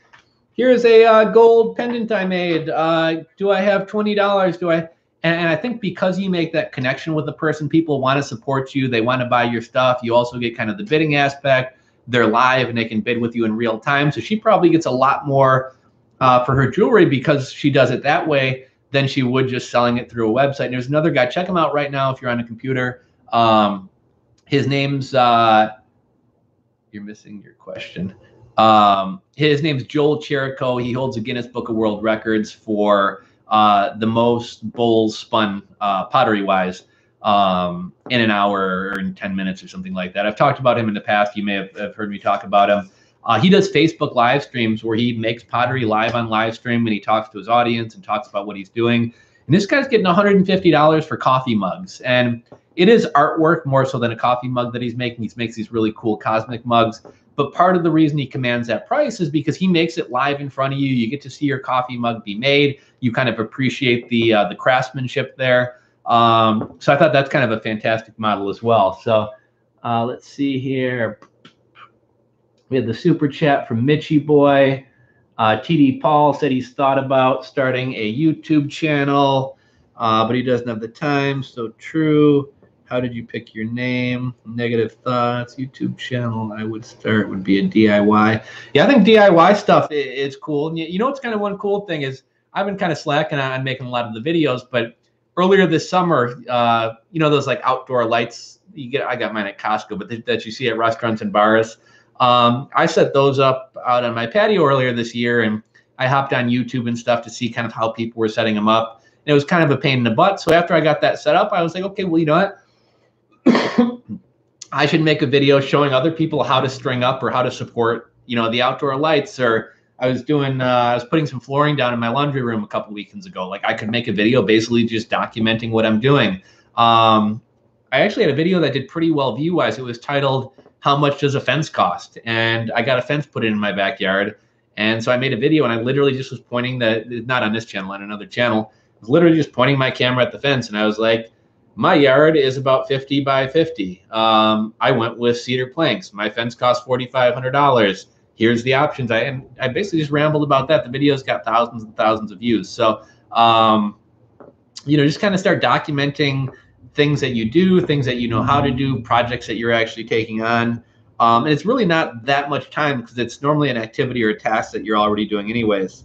Speaker 1: here's a gold pendant I made. Do I have $20? Do I? And I think because you make that connection with the person, people want to support you. They want to buy your stuff. You also get kind of the bidding aspect. They're live and they can bid with you in real time. So she probably gets a lot more for her jewelry because she does it that way than she would just selling it through a website. And there's another guy. Check him out right now if you're on a computer. His name's, you're missing your question. His name's Joel Cherico. He holds a Guinness Book of World Records for the most bowls spun pottery-wise in an hour or in 10 minutes or something like that. I've talked about him in the past. You may have heard me talk about him. He does Facebook live streams where he makes pottery live on live stream and he talks to his audience and talks about what he's doing. And this guy's getting $150 for coffee mugs. And it is artwork more so than a coffee mug that he's making. He makes these really cool cosmic mugs. But part of the reason he commands that price is because he makes it live in front of you. You get to see your coffee mug be made. You kind of appreciate the craftsmanship there. So I thought that's kind of a fantastic model as well. So let's see here. We had the super chat from Mitchy Boy. TD Paul said he's thought about starting a YouTube channel, but he doesn't have the time. So true. How did you pick your name? Negative thoughts. YouTube channel I would start would be a DIY. Yeah, I think DIY stuff is cool. You know what's kind of one cool thing is I've been kind of slacking on making a lot of the videos, but earlier this summer, you know those like outdoor lights you get. I got mine at Costco, but that you see at restaurants and bars. I set those up out on my patio earlier this year, and I hopped on YouTube and stuff to see kind of how people were setting them up. And it was kind of a pain in the butt. So after I got that set up, I was like, okay, well, you know what? I should make a video showing other people how to string up or how to support, you know, the outdoor lights. Or I was putting some flooring down in my laundry room a couple weekends ago. Like I could make a video basically just documenting what I'm doing. I actually had a video that did pretty well view-wise. It was titled, "How much does a fence cost?" And I got a fence put in my backyard. And so I made a video and I literally just was pointing not on this channel, on another channel, I was literally just pointing my camera at the fence. And I was like, my yard is about 50 by 50. I went with cedar planks. My fence cost $4,500. Here's the options. I basically just rambled about that. The video's got thousands and thousands of views. So, you know, just kind of start documenting things that you do, things that you know how to do, projects that you're actually taking on. And it's really not that much time because it's normally an activity or a task that you're already doing anyways.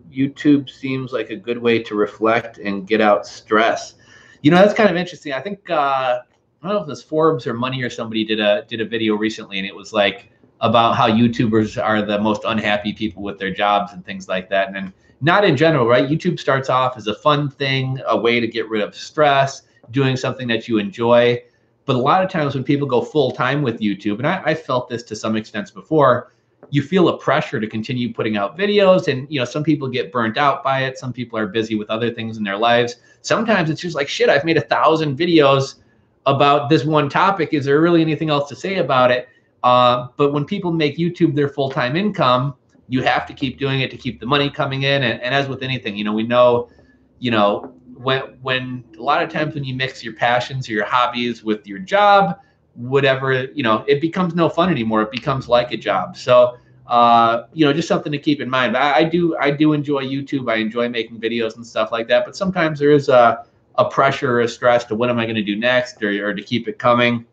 Speaker 1: YouTube seems like a good way to reflect and get out stress. You know, that's kind of interesting. I think, I don't know if it was Forbes or Money or somebody did a video recently, and it was like about how YouTubers are the most unhappy people with their jobs and things like that. And not in general, right? YouTube starts off as a fun thing, a way to get rid of stress, doing something that you enjoy. But a lot of times when people go full time with YouTube, and I felt this to some extent before, you feel a pressure to continue putting out videos. And, you know, some people get burnt out by it. Some people are busy with other things in their lives. Sometimes it's just like, shit, I've made 1,000 videos about this one topic. Is there really anything else to say about it? But when people make YouTube their full-time income, you have to keep doing it to keep the money coming in. And as with anything, you know, we know, you know, when a lot of times when you mix your passions or your hobbies with your job, whatever, you know, it becomes no fun anymore. It becomes like a job. So just something to keep in mind. But I do enjoy YouTube. I enjoy making videos and stuff like that. But sometimes there is a pressure or a stress to what am I going to do next, or to keep it coming.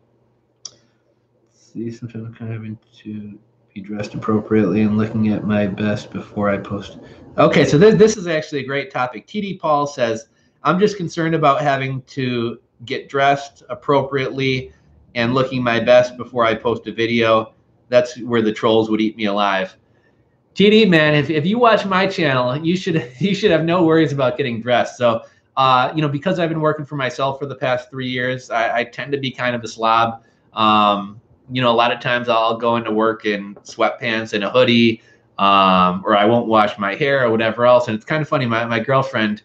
Speaker 1: See, sometimes I'm kind of having to be dressed appropriately and looking at my best before I post. Okay, so this is actually a great topic. TD Paul says, I'm just concerned about having to get dressed appropriately and looking my best before I post a video. That's where the trolls would eat me alive. TD, man, if you watch my channel, you should have no worries about getting dressed. So, because I've been working for myself for the past 3 years, I tend to be kind of a slob. A lot of times I'll go into work in sweatpants and a hoodie, or I won't wash my hair or whatever else. And it's kind of funny. My girlfriend,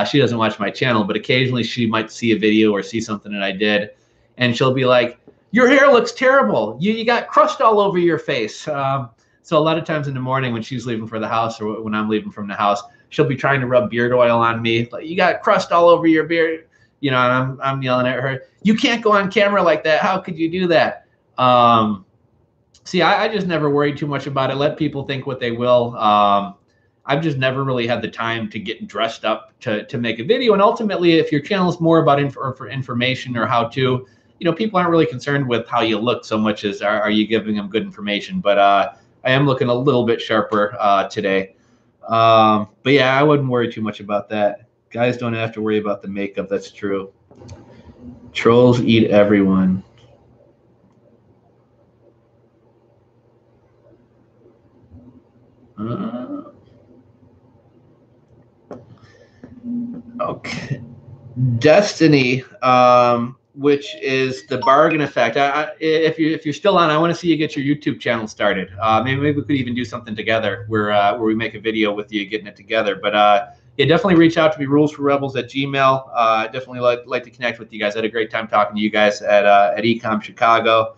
Speaker 1: she doesn't watch my channel, but occasionally she might see a video or see something that I did, and she'll be like, your hair looks terrible. You got crust all over your face. So a lot of times in the morning when she's leaving for the house, or when I'm leaving from the house, she'll be trying to rub beard oil on me. Like, you got crust all over your beard. And I'm yelling at her, you can't go on camera like that. How could you do that? See, I just never worried too much about it. Let people think what they will. I've just never really had the time to get dressed up to make a video. And ultimately, if your channel is more about for information or how to, people aren't really concerned with how you look so much as are you giving them good information. But I am looking a little bit sharper today. But yeah, I wouldn't worry too much about that. Guys don't have to worry about the makeup. That's true. Trolls eat everyone. Okay. Destiny, which is the bargain effect. If you're still on, I want to see you get your YouTube channel started. Maybe we could even do something together where we make a video with you getting it together. But yeah, definitely reach out to me, RulesForRebels@gmail. Definitely like to connect with you guys. I had a great time talking to you guys at Ecom Chicago.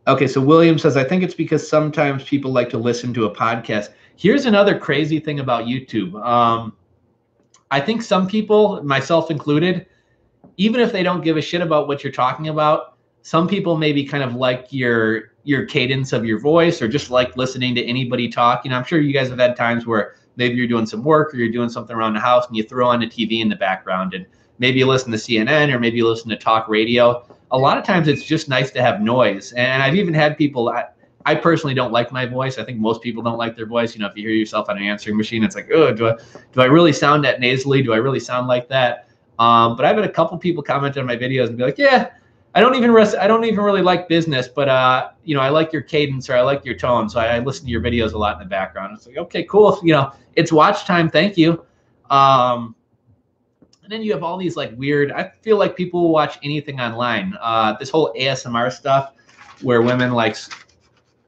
Speaker 1: Okay, so William says, I think it's because sometimes people like to listen to a podcast. Here's another crazy thing about YouTube. I think some people, myself included, even if they don't give a shit about what you're talking about, some people maybe kind of like your cadence of your voice, or just like listening to anybody talk. I'm sure you guys have had times where maybe you're doing some work or you're doing something around the house and you throw on the TV in the background, and maybe you listen to CNN or maybe you listen to talk radio. A lot of times it's just nice to have noise. And I've even had people, I personally don't like my voice. I think most people don't like their voice. If you hear yourself on an answering machine, it's like, oh, do I really sound that nasally? Do I really sound like that? But I've had a couple people comment on my videos and be like, yeah, I don't even really like business, but I like your cadence, or I like your tone. So I listen to your videos a lot in the background. It's like, okay, cool. It's watch time. Thank you. And then you have all these weird, I feel like people will watch anything online. This whole ASMR stuff where women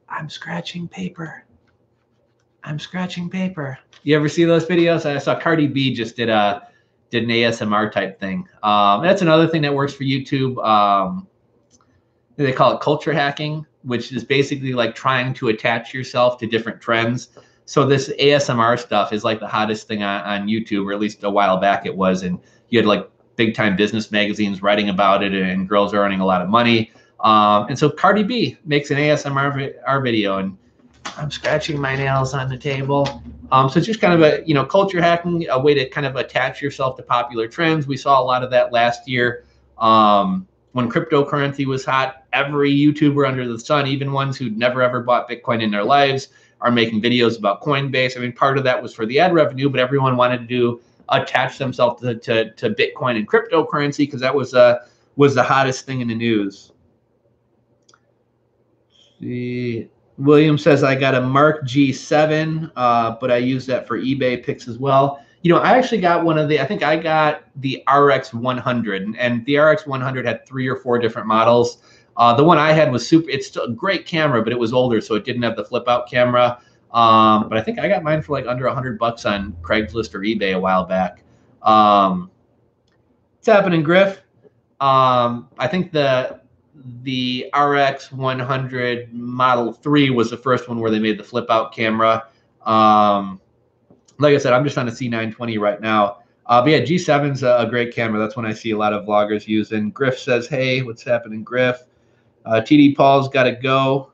Speaker 1: I'm scratching paper. I'm scratching paper. You ever see those videos? I saw Cardi B just did an ASMR type thing. That's another thing that works for YouTube. They call it culture hacking, which is basically trying to attach yourself to different trends. So this ASMR stuff is the hottest thing on YouTube, or at least a while back it was. And you had big time business magazines writing about it, and girls are earning a lot of money. And so Cardi B makes an ASMR video, and I'm scratching my nails on the table. So it's just kind of a, culture hacking, a way to kind of attach yourself to popular trends. We saw a lot of that last year. When cryptocurrency was hot, every YouTuber under the sun, even ones who'd never ever bought Bitcoin in their lives, are making videos about Coinbase. I mean, part of that was for the ad revenue, but everyone wanted to attach themselves to Bitcoin and cryptocurrency because that was the hottest thing in the news. See, William says, I got a Mark G7, but I use that for eBay picks as well. I actually got I think I got the RX 100, and the RX 100 had 3 or 4 different models. The one I had was it's still a great camera, but it was older, so it didn't have the flip out camera. But I think I got mine for under $100 on Craigslist or eBay a while back. What's happening, Griff? I think the RX 100 Model 3 was the first one where they made the flip out camera. Like I said, I'm just on a C920 right now. But yeah, G7's a great camera. That's one I see a lot of vloggers using. Griff says, hey, what's happening, Griff? TD Paul's got to go.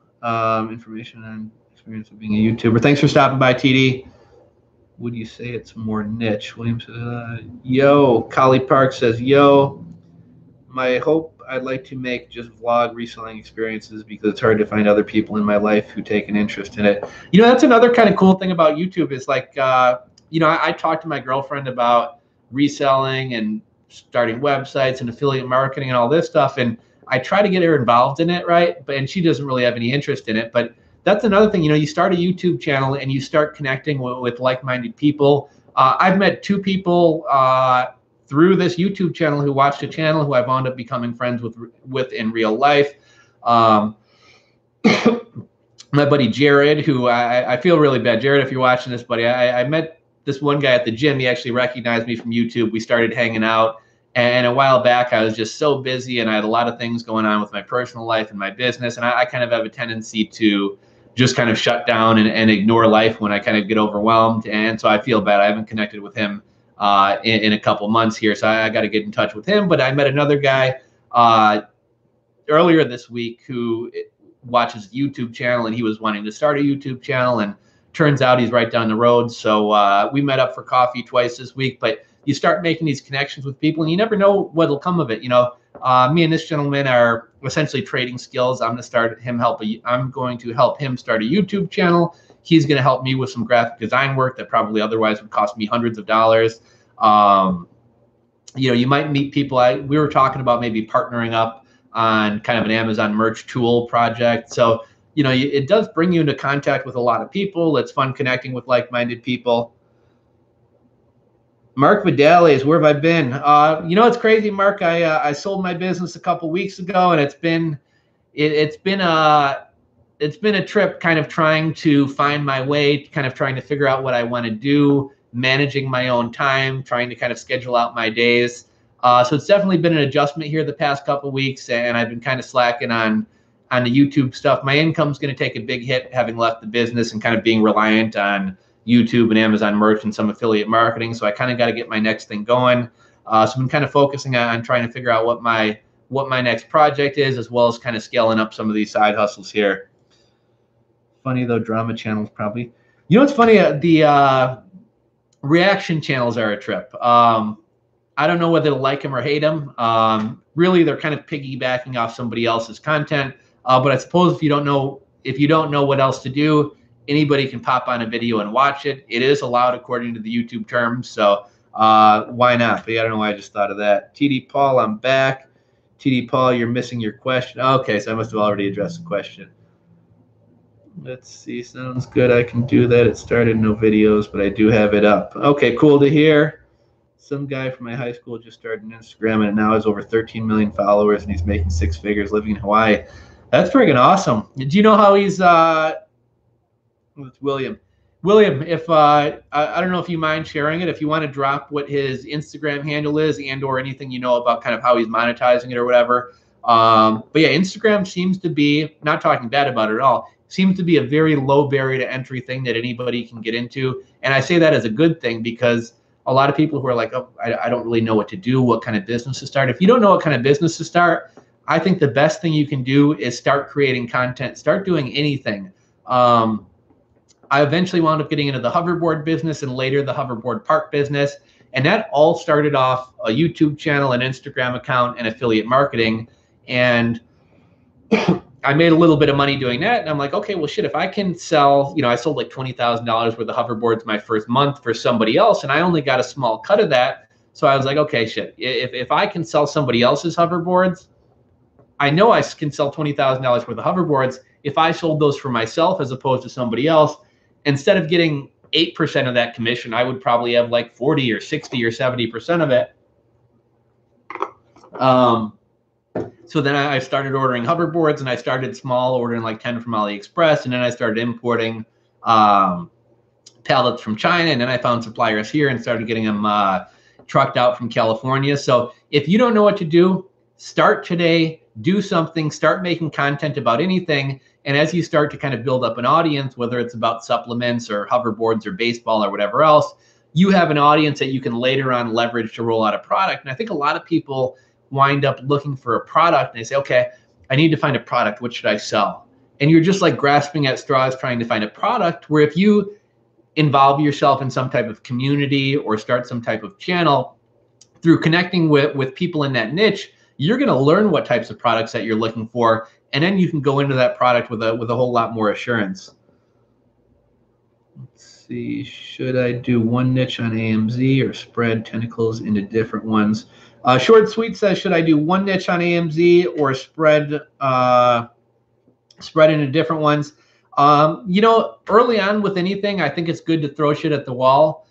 Speaker 1: Information on experience of being a YouTuber. Thanks for stopping by, TD. Would you say it's more niche? William says, yo. Kali Park says, yo. My hope, I'd like to make just vlog reselling experiences because it's hard to find other people in my life who take an interest in it. You know, that's another kind of cool thing about YouTube is like, you know, I talked to my girlfriend about reselling and starting websites and affiliate marketing and all this stuff. And I try to get her involved in it, right? And she doesn't really have any interest in it. But that's another thing, you know, you start a YouTube channel and you start connecting with like-minded people. I've met 2 people through this YouTube channel who watched a channel who I wound up becoming friends with in real life. My buddy Jared, who I feel really bad. Jared, if you're watching this, buddy, I met this one guy at the gym. He actually recognized me from YouTube. We started hanging out. And a while back, I was just so busy and I had a lot of things going on with my personal life and my business. And I kind of have a tendency to just kind of shut down and ignore life when I kind of get overwhelmed. And so I feel bad. I haven't connected with him in a couple months here. So I got to get in touch with him. But I met another guy earlier this week who watches a YouTube channel and he was wanting to start a YouTube channel. And turns out he's right down the road. So we met up for coffee twice this week. But you start making these connections with people and you never know what'll come of it. You know, me and this gentleman are essentially trading skills. I'm going to help him start a YouTube channel. He's going to help me with some graphic design work that probably otherwise would cost me hundreds of dollars. You know, you might meet people. We were talking about maybe partnering up on kind of an Amazon merch tool project. So, you know, it does bring you into contact with a lot of people. It's fun connecting with like-minded people. Mark Vidales, where have I been? You know, it's crazy, Mark. I sold my business a couple weeks ago, and it's been a trip, kind of trying to find my way, kind of trying to figure out what I want to do, managing my own time, trying to kind of schedule out my days. So it's definitely been an adjustment here the past couple weeks, and I've been kind of slacking on the YouTube stuff. My income's going to take a big hit having left the business and kind of being reliant on YouTube and Amazon merch and some affiliate marketing. So I kind of got to get my next thing going. So I've been kind of focusing on trying to figure out what my next project is, as well as kind of scaling up some of these side hustles here. Funny though, drama channels probably. You know what's funny? The reaction channels are a trip. I don't know whether to like them or hate them. Really, they're kind of piggybacking off somebody else's content. But I suppose if you don't know what else to do, anybody can pop on a video and watch it. It is allowed according to the YouTube terms, so why not? But I don't know why I just thought of that. TD Paul, I'm back. TD Paul, you're missing your question. Okay, so I must have already addressed the question. Let's see. Sounds good. I can do that. It started no videos, but I do have it up. Okay, cool to hear. Some guy from my high school just started an Instagram and now has over 13 million followers and he's making 6 figures living in Hawaii. That's freaking awesome. Do you know how he's it's William. William, if I don't know if you mind sharing it, if you want to drop what his Instagram handle is and or anything you know about kind of how he's monetizing it or whatever. But yeah, Instagram seems to be, not talking bad about it at all, seems to be a very low barrier to entry thing that anybody can get into. And I say that as a good thing because a lot of people who are like, oh, I don't really know what to do, what kind of business to start. If you don't know what kind of business to start, I think the best thing you can do is start creating content, start doing anything. I eventually wound up getting into the hoverboard business and later the hoverboard park business. And that all started off a YouTube channel, an Instagram account, and affiliate marketing. And I made a little bit of money doing that. And I'm like, okay, well, shit, if I can sell, you know, I sold like $20,000 worth of hoverboards my first month for somebody else, and I only got a small cut of that. So I was like, okay, shit, if I can sell somebody else's hoverboards, I know I can sell $20,000 worth of hoverboards. If I sold those for myself as opposed to somebody else, instead of getting 8% of that commission, I would probably have like 40 or 60 or 70% of it. So then I started ordering hoverboards, and I started small, ordering like 10 from AliExpress, and then I started importing pallets from China, and then I found suppliers here and started getting them trucked out from California. So if you don't know what to do, start today, do something, start making content about anything. And as you start to kind of build up an audience, whether it's about supplements or hoverboards or baseball or whatever else, you have an audience that you can later on leverage to roll out a product. And I think a lot of people wind up looking for a product and they say, okay, I need to find a product. What should I sell? And you're just like grasping at straws trying to find a product, where if you involve yourself in some type of community or start some type of channel through connecting with people in that niche, you're going to learn what types of products that you're looking for. And then you can go into that product with a whole lot more assurance. Let's see, should I do one niche on AMZ or spread tentacles into different ones? Short Sweet says, should I do one niche on AMZ or spread into different ones? You know, early on with anything, I think it's good to throw shit at the wall.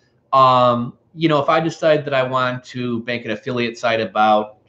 Speaker 1: You know, if I decide that I want to make an affiliate site about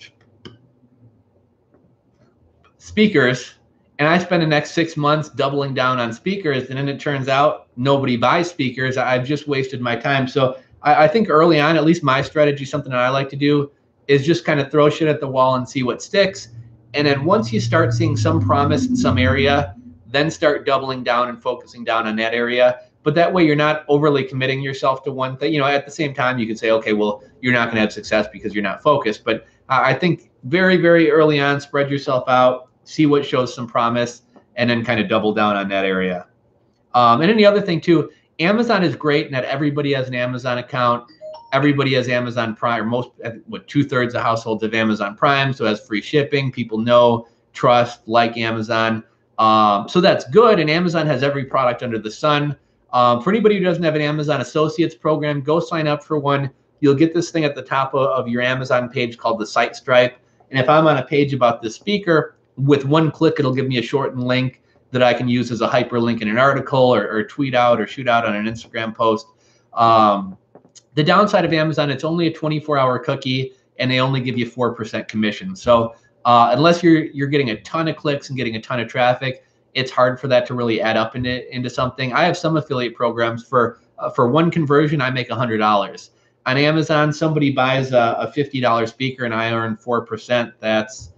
Speaker 1: speakers, and I spend the next 6 months doubling down on speakers, and then it turns out nobody buys speakers, I've just wasted my time. So I think early on, at least my strategy, something that I like to do, is just kind of throw shit at the wall and see what sticks. And then once you start seeing some promise in some area, then start doubling down and focusing down on that area. But that way you're not overly committing yourself to one thing. You know, at the same time, you can say, okay, well, you're not going to have success because you're not focused. But I think very, very early on, spread yourself out, see what shows some promise, and then kind of double down on that area. And then the other thing too, Amazon is great in that everybody has an Amazon account. Everybody has Amazon Prime, or most, what, 2/3 of households have Amazon Prime, so it has free shipping. People know, trust, like Amazon. So that's good, and Amazon has every product under the sun. For anybody who doesn't have an Amazon Associates program, go sign up for one. You'll get this thing at the top of your Amazon page called the Site Stripe. And if I'm on a page about this speaker, with one click, it'll give me a shortened link that I can use as a hyperlink in an article or tweet out or shoot out on an Instagram post. The downside of Amazon, it's only a 24-hour cookie, and they only give you 4% commission. So unless you're getting a ton of clicks and getting a ton of traffic, it's hard for that to really add up into something. I have some affiliate programs for one conversion, I make $100. On Amazon, somebody buys a $50 speaker and I earn 4%. That's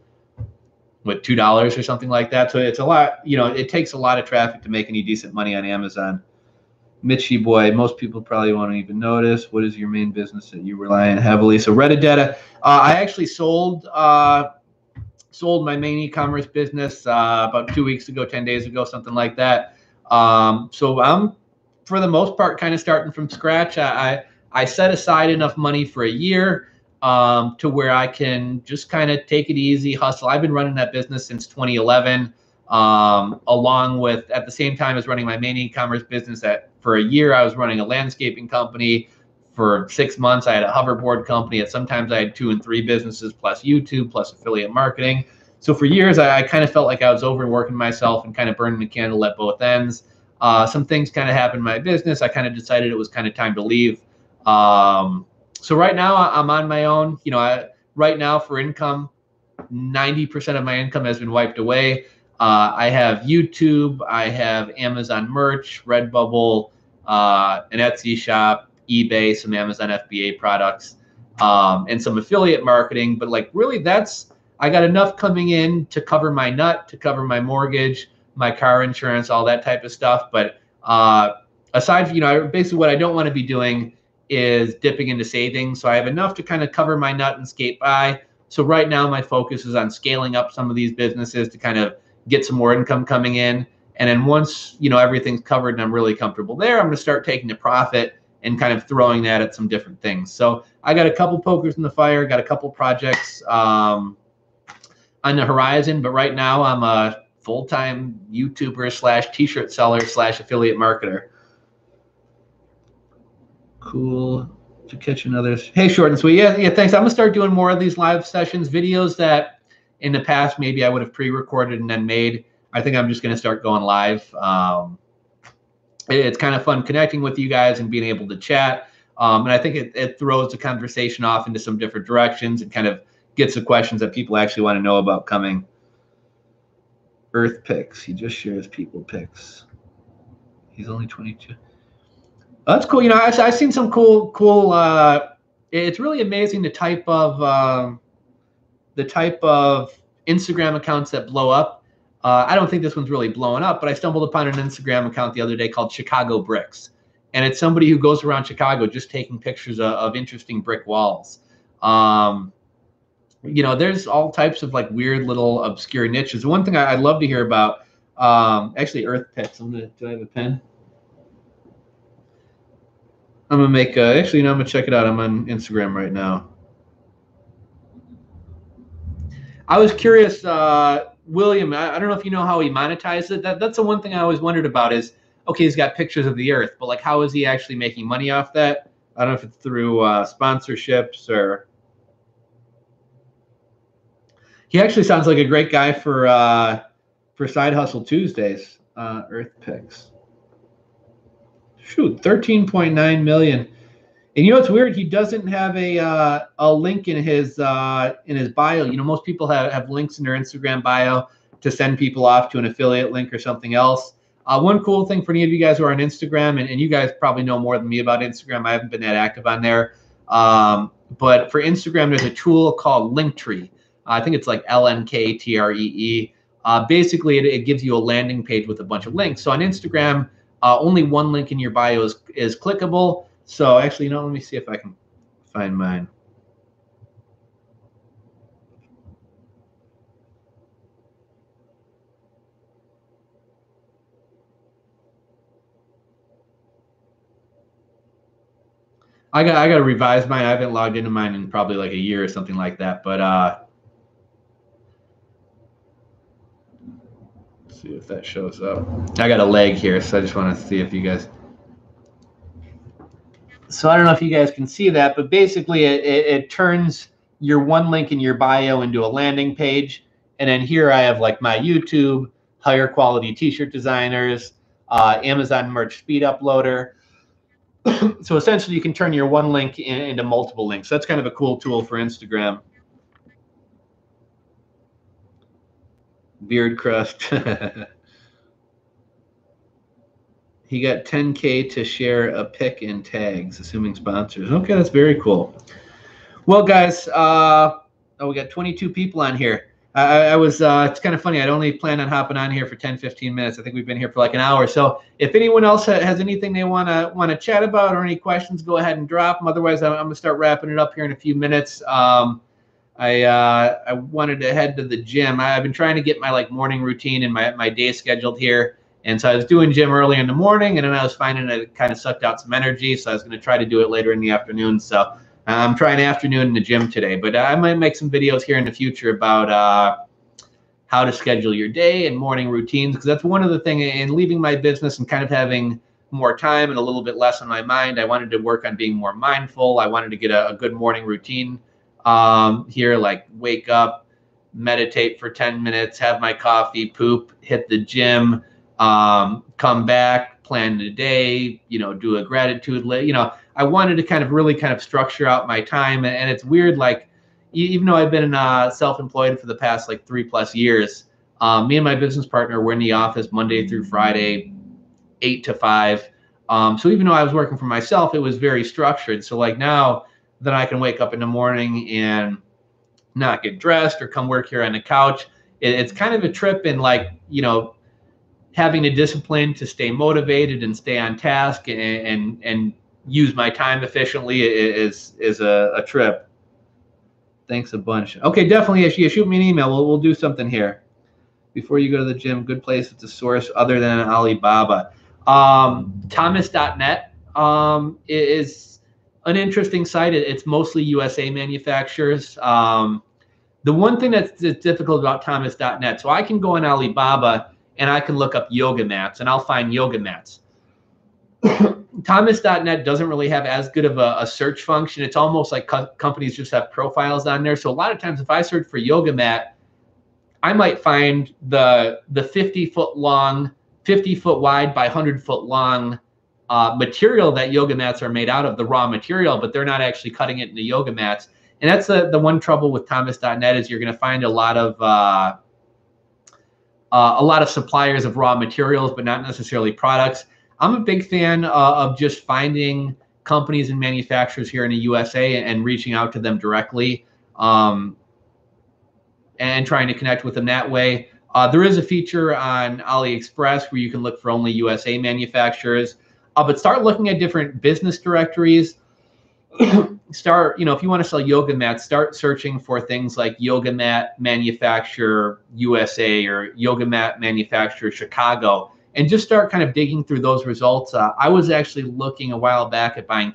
Speaker 1: what, $2 or something like that. So it's a lot, you know, it takes a lot of traffic to make any decent money on Amazon. Mitchy boy, most people probably won't even notice. What is your main business that you rely on heavily? So Reddit data. I actually sold my main e-commerce business about 2 weeks ago, 10 days ago, something like that. So I'm, for the most part, kind of starting from scratch. I set aside enough money for a year to where I can just kind of take it easy, hustle. I've been running that business since 2011, along with, at the same time as running my main e-commerce business. For a year, I was running a landscaping company. For 6 months, I had a hoverboard company. And sometimes I had 2 and 3 businesses, plus YouTube, plus affiliate marketing. So for years, I kind of felt like I was overworking myself and kind of burning the candle at both ends. Some things kind of happened in my business. I kind of decided it was kind of time to leave. So right now I'm on my own. You know, right now for income, 90% of my income has been wiped away. I have YouTube, I have Amazon merch, Redbubble, an Etsy shop, eBay, some Amazon FBA products, and some affiliate marketing. But like really, I got enough coming in to cover my nut, to cover my mortgage, my car insurance, all that type of stuff. But aside from, you know, basically what I don't want to be doing is dipping into savings. So I have enough to kind of cover my nut and skate by. So right now my focus is on scaling up some of these businesses to kind of get some more income coming in. And then once, you know, everything's covered and I'm really comfortable there, I'm going to start taking the profit and kind of throwing that at some different things. So I got a couple pokers in the fire, got a couple projects on the horizon, but right now I'm a full-time YouTuber / t-shirt seller / affiliate marketer. Cool to catch another. Hey, short and sweet. Yeah, thanks. I'm gonna start doing more of these live sessions, videos that in the past maybe I would have pre-recorded and then made. I think I'm just gonna start going live. It's kind of fun connecting with you guys and being able to chat. And I think it throws the conversation off into some different directions and kind of gets the questions that people actually want to know about coming. Earth picks. He just shares people picks. He's only 22. That's cool. You know, I've seen some cool. It's really amazing the type of Instagram accounts that blow up. I don't think this one's really blowing up, but I stumbled upon an Instagram account the other day called Chicago Bricks, and it's somebody who goes around Chicago just taking pictures of interesting brick walls. And you know, there's all types of like weird little obscure niches. One thing I'd love to hear about, actually Earth Picks. Do I have a pen? I'm gonna make actually, you know, I'm gonna check it out. I'm on Instagram right now. I was curious, William, I don't know if you know how he monetized it. That's the one thing I always wondered about is, okay, he's got pictures of the Earth, but like, how is he actually making money off that? I don't know if it's through sponsorships or. He actually sounds like a great guy for Side Hustle Tuesdays. Earth Picks. Shoot, 13.9 million. And you know what's weird? He doesn't have a link in his bio. You know, most people have links in their Instagram bio to send people off to an affiliate link or something else. One cool thing for any of you guys who are on Instagram, and you guys probably know more than me about Instagram. I haven't been that active on there. But for Instagram, there's a tool called Linktree. I think it's like LNKTREE. Basically, it gives you a landing page with a bunch of links. So on Instagram, only one link in your bio is clickable. So actually, you know, let me see if I can find mine. I got to revise mine. I haven't logged into mine in probably like a year or something like that. But let's see if that shows up. I got a lag here, so I just want to see if you guys. So I don't know if you guys can see that, but basically it turns your one link in your bio into a landing page. And then here I have like my YouTube, higher quality t-shirt designers, Amazon merch speed uploader. So essentially you can turn your one link into multiple links. So that's kind of a cool tool for Instagram. Beard crust. He got 10K to share a pic in tags, assuming sponsors. Okay, that's very cool. Well, guys, we got 22 people on here. It's kind of funny. I'd only planned on hopping on here for 10, 15 minutes. I think we've been here for like an hour. So if anyone else has anything they want to chat about or any questions, go ahead and drop them. Otherwise, I'm going to start wrapping it up here in a few minutes. I wanted to head to the gym. I've been trying to get my like morning routine and my day scheduled here. And so I was doing gym early in the morning, and then I was finding that it kind of sucked out some energy. So I was going to try to do it later in the afternoon. So I'm trying afternoon in the gym today, but I might make some videos here in the future about how to schedule your day and morning routines, because that's one of the things in leaving my business and kind of having more time and a little bit less on my mind. I wanted to work on being more mindful. I wanted to get a good morning routine here, like wake up, meditate for 10 minutes, have my coffee, poop, hit the gym, come back, plan the day, you know, do a gratitude list. You know, I wanted to kind of really kind of structure out my time. And it's weird, like, even though I've been self-employed for the past like 3+ years, me and my business partner were in the office Monday through Friday, 8 to 5. So even though I was working for myself, it was very structured. So like now that I can wake up in the morning and not get dressed or come work here on the couch, it's kind of a trip in like, you know, having the discipline to stay motivated and stay on task and use my time efficiently is a trip. Thanks a bunch. Okay, definitely. If you shoot me an email, we'll do something here. Before you go to the gym, good place to source other than Alibaba. Thomas.net is an interesting site. It's mostly USA manufacturers. The one thing that's difficult about Thomas.net, so I can go on Alibaba and I can look up yoga mats and I'll find yoga mats. Thomas.net doesn't really have as good of a search function. It's almost like companies just have profiles on there. So a lot of times if I search for yoga mat, I might find the 50-foot long, 50-foot wide by 100-foot long material that yoga mats are made out of, the raw material, but they're not actually cutting it into yoga mats. And that's the one trouble with Thomas.net is you're going to find a lot of suppliers of raw materials, but not necessarily products. I'm a big fan of just finding companies and manufacturers here in the USA and reaching out to them directly and trying to connect with them that way. There is a feature on AliExpress where you can look for only USA manufacturers, but start looking at different business directories. start, if you want to sell yoga mats, start searching for things like yoga mat manufacturer USA or yoga mat manufacturer Chicago, and just start kind of digging through those results. I was actually looking a while back at buying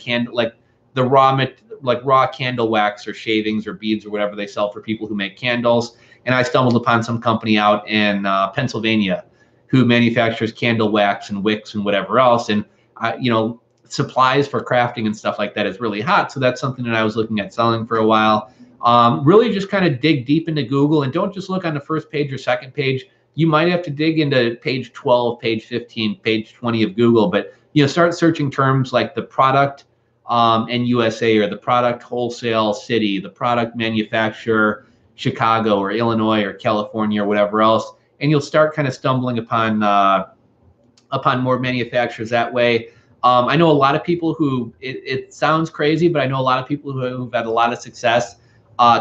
Speaker 1: the raw candle wax or shavings or beads or whatever they sell for people who make candles. And I stumbled upon some company out in Pennsylvania who manufactures candle wax and wicks and whatever else. And supplies for crafting and stuff like that is really hot. So that's something that I was looking at selling for a while. Really just kind of dig deep into Google, and don't just look on the first page or second page. You might have to dig into page 12, page 15, page 20 of Google, but start searching terms like the product and USA, or the product wholesale city, the product manufacturer Chicago or Illinois or California or whatever else. And you'll start kind of stumbling upon more manufacturers that way. I know a lot of people who, it sounds crazy, but I know a lot of people who've had a lot of success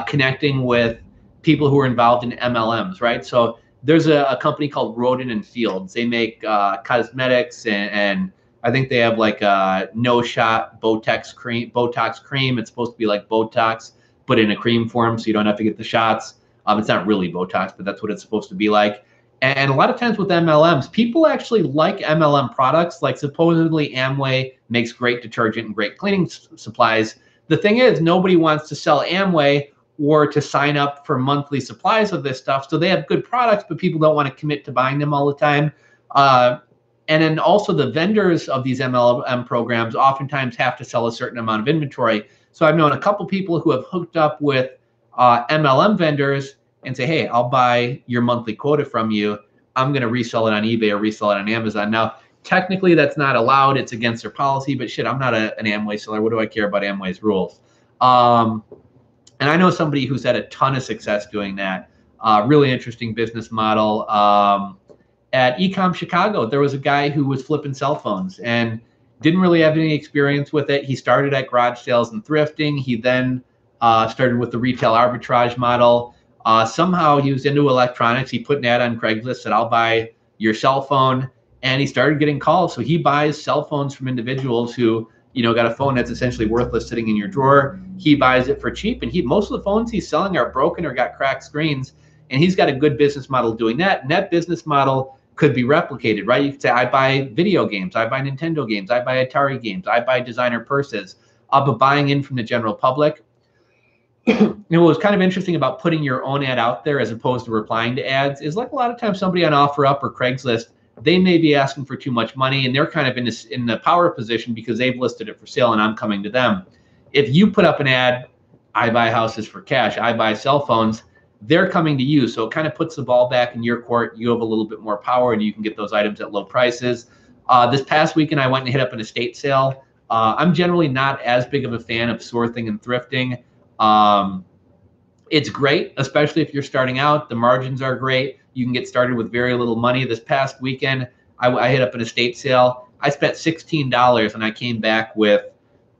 Speaker 1: connecting with people who are involved in MLMs, right? So there's a company called Roden and Fields. They make cosmetics, and I think they have like a no-shot Botox cream. It's supposed to be like Botox, but in a cream form, so you don't have to get the shots. It's not really Botox, but that's what it's supposed to be like. And a lot of times with MLMs, people actually like MLM products. Like supposedly Amway makes great detergent and great cleaning supplies. The thing is, nobody wants to sell Amway or to sign up for monthly supplies of this stuff. So they have good products, but people don't want to commit to buying them all the time. And then also the vendors of these MLM programs oftentimes have to sell a certain amount of inventory. So I've known a couple people who have hooked up with MLM vendors and say, hey, I'll buy your monthly quota from you. I'm going to resell it on eBay or resell it on Amazon. Now, technically that's not allowed. It's against their policy, but shit, I'm not an Amway seller. What do I care about Amway's rules? And I know somebody who's had a ton of success doing that. Really interesting business model. At Ecom Chicago, there was a guy who was flipping cell phones and didn't really have any experience with it. He started at garage sales and thrifting. He then started with the retail arbitrage model. Somehow he was into electronics. He put an ad on Craigslist, said, I'll buy your cell phone. And he started getting calls. So he buys cell phones from individuals who, got a phone that's essentially worthless sitting in your drawer. He buys it for cheap. And most of the phones he's selling are broken or got cracked screens. And he's got a good business model doing that. And that business model could be replicated, right? You could say, I buy video games. I buy Nintendo games. I buy Atari games. I buy designer purses. But buying in from the general public. What was kind of interesting about putting your own ad out there as opposed to replying to ads is, like, a lot of times somebody on OfferUp or Craigslist, they may be asking for too much money, and they're kind of in the power position because they've listed it for sale and I'm coming to them. If you put up an ad, I buy houses for cash, I buy cell phones, they're coming to you. So it kind of puts the ball back in your court. You have a little bit more power and you can get those items at low prices. This past weekend, I went and hit up an estate sale. I'm generally not as big of a fan of sorting and thrifting. It's great, especially if you're starting out. The margins are great. You can get started with very little money. This past weekend, I hit up an estate sale. I spent $16 and I came back with,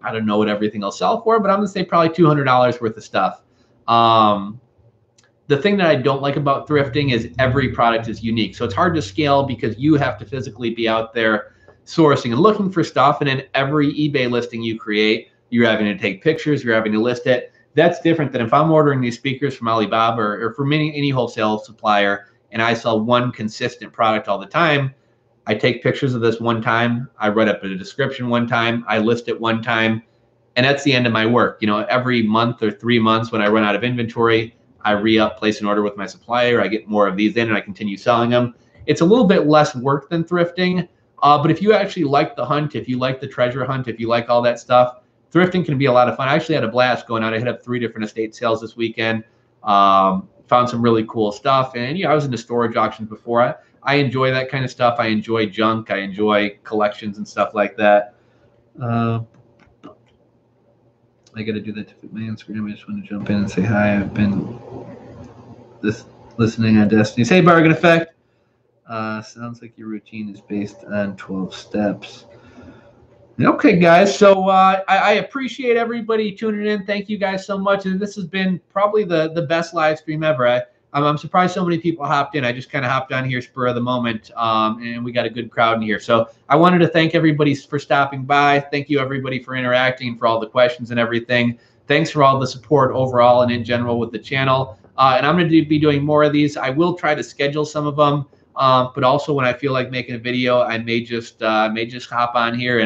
Speaker 1: I don't know what everything will sell for, but I'm going to say probably $200 worth of stuff. The thing that I don't like about thrifting is every product is unique. So it's hard to scale because you have to physically be out there sourcing and looking for stuff. And then every eBay listing you create, you're having to take pictures, you're having to list it. That's different than if I'm ordering these speakers from Alibaba or from any wholesale supplier, and I sell one consistent product all the time. I take pictures of this one time, I write up a description one time, I list it one time, and that's the end of my work. Every month or 3 months when I run out of inventory, I place an order with my supplier, I get more of these in, and I continue selling them. It's a little bit less work than thrifting, but if you actually like the hunt, if you like the treasure hunt, if you like all that stuff, thrifting can be a lot of fun. I actually had a blast going out. I hit up 3 different estate sales this weekend, found some really cool stuff. And I was into storage auctions before. I enjoy that kind of stuff. I enjoy junk. I enjoy collections and stuff like that. I got to do that to fit my Instagram. I just want to jump in and say hi. I've been listening on Destiny's. Hey, Bargain Effect. Sounds like your routine is based on 12 steps. Okay, guys. So I appreciate everybody tuning in. Thank you guys so much. And this has been probably the best live stream ever. I'm surprised so many people hopped in. I just kind of hopped on here spur of the moment, and we got a good crowd in here. So I wanted to thank everybody for stopping by. Thank you, everybody, for interacting, for all the questions and everything. Thanks for all the support overall and in general with the channel. And I'm going to be doing more of these. I will try to schedule some of them, but also when I feel like making a video, I may just hop on here,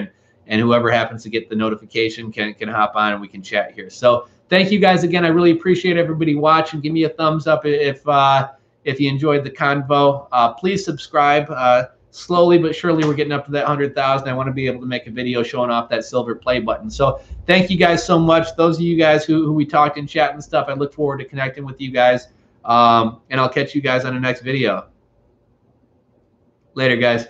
Speaker 1: and whoever happens to get the notification can hop on and we can chat here. So thank you guys again. I really appreciate everybody watching. Give me a thumbs up if you enjoyed the convo. Please subscribe. Slowly but surely we're getting up to that 100,000. I want to be able to make a video showing off that silver play button. So thank you guys so much. Those of you guys who we talked in chat and stuff, I look forward to connecting with you guys. And I'll catch you guys on the next video. Later, guys.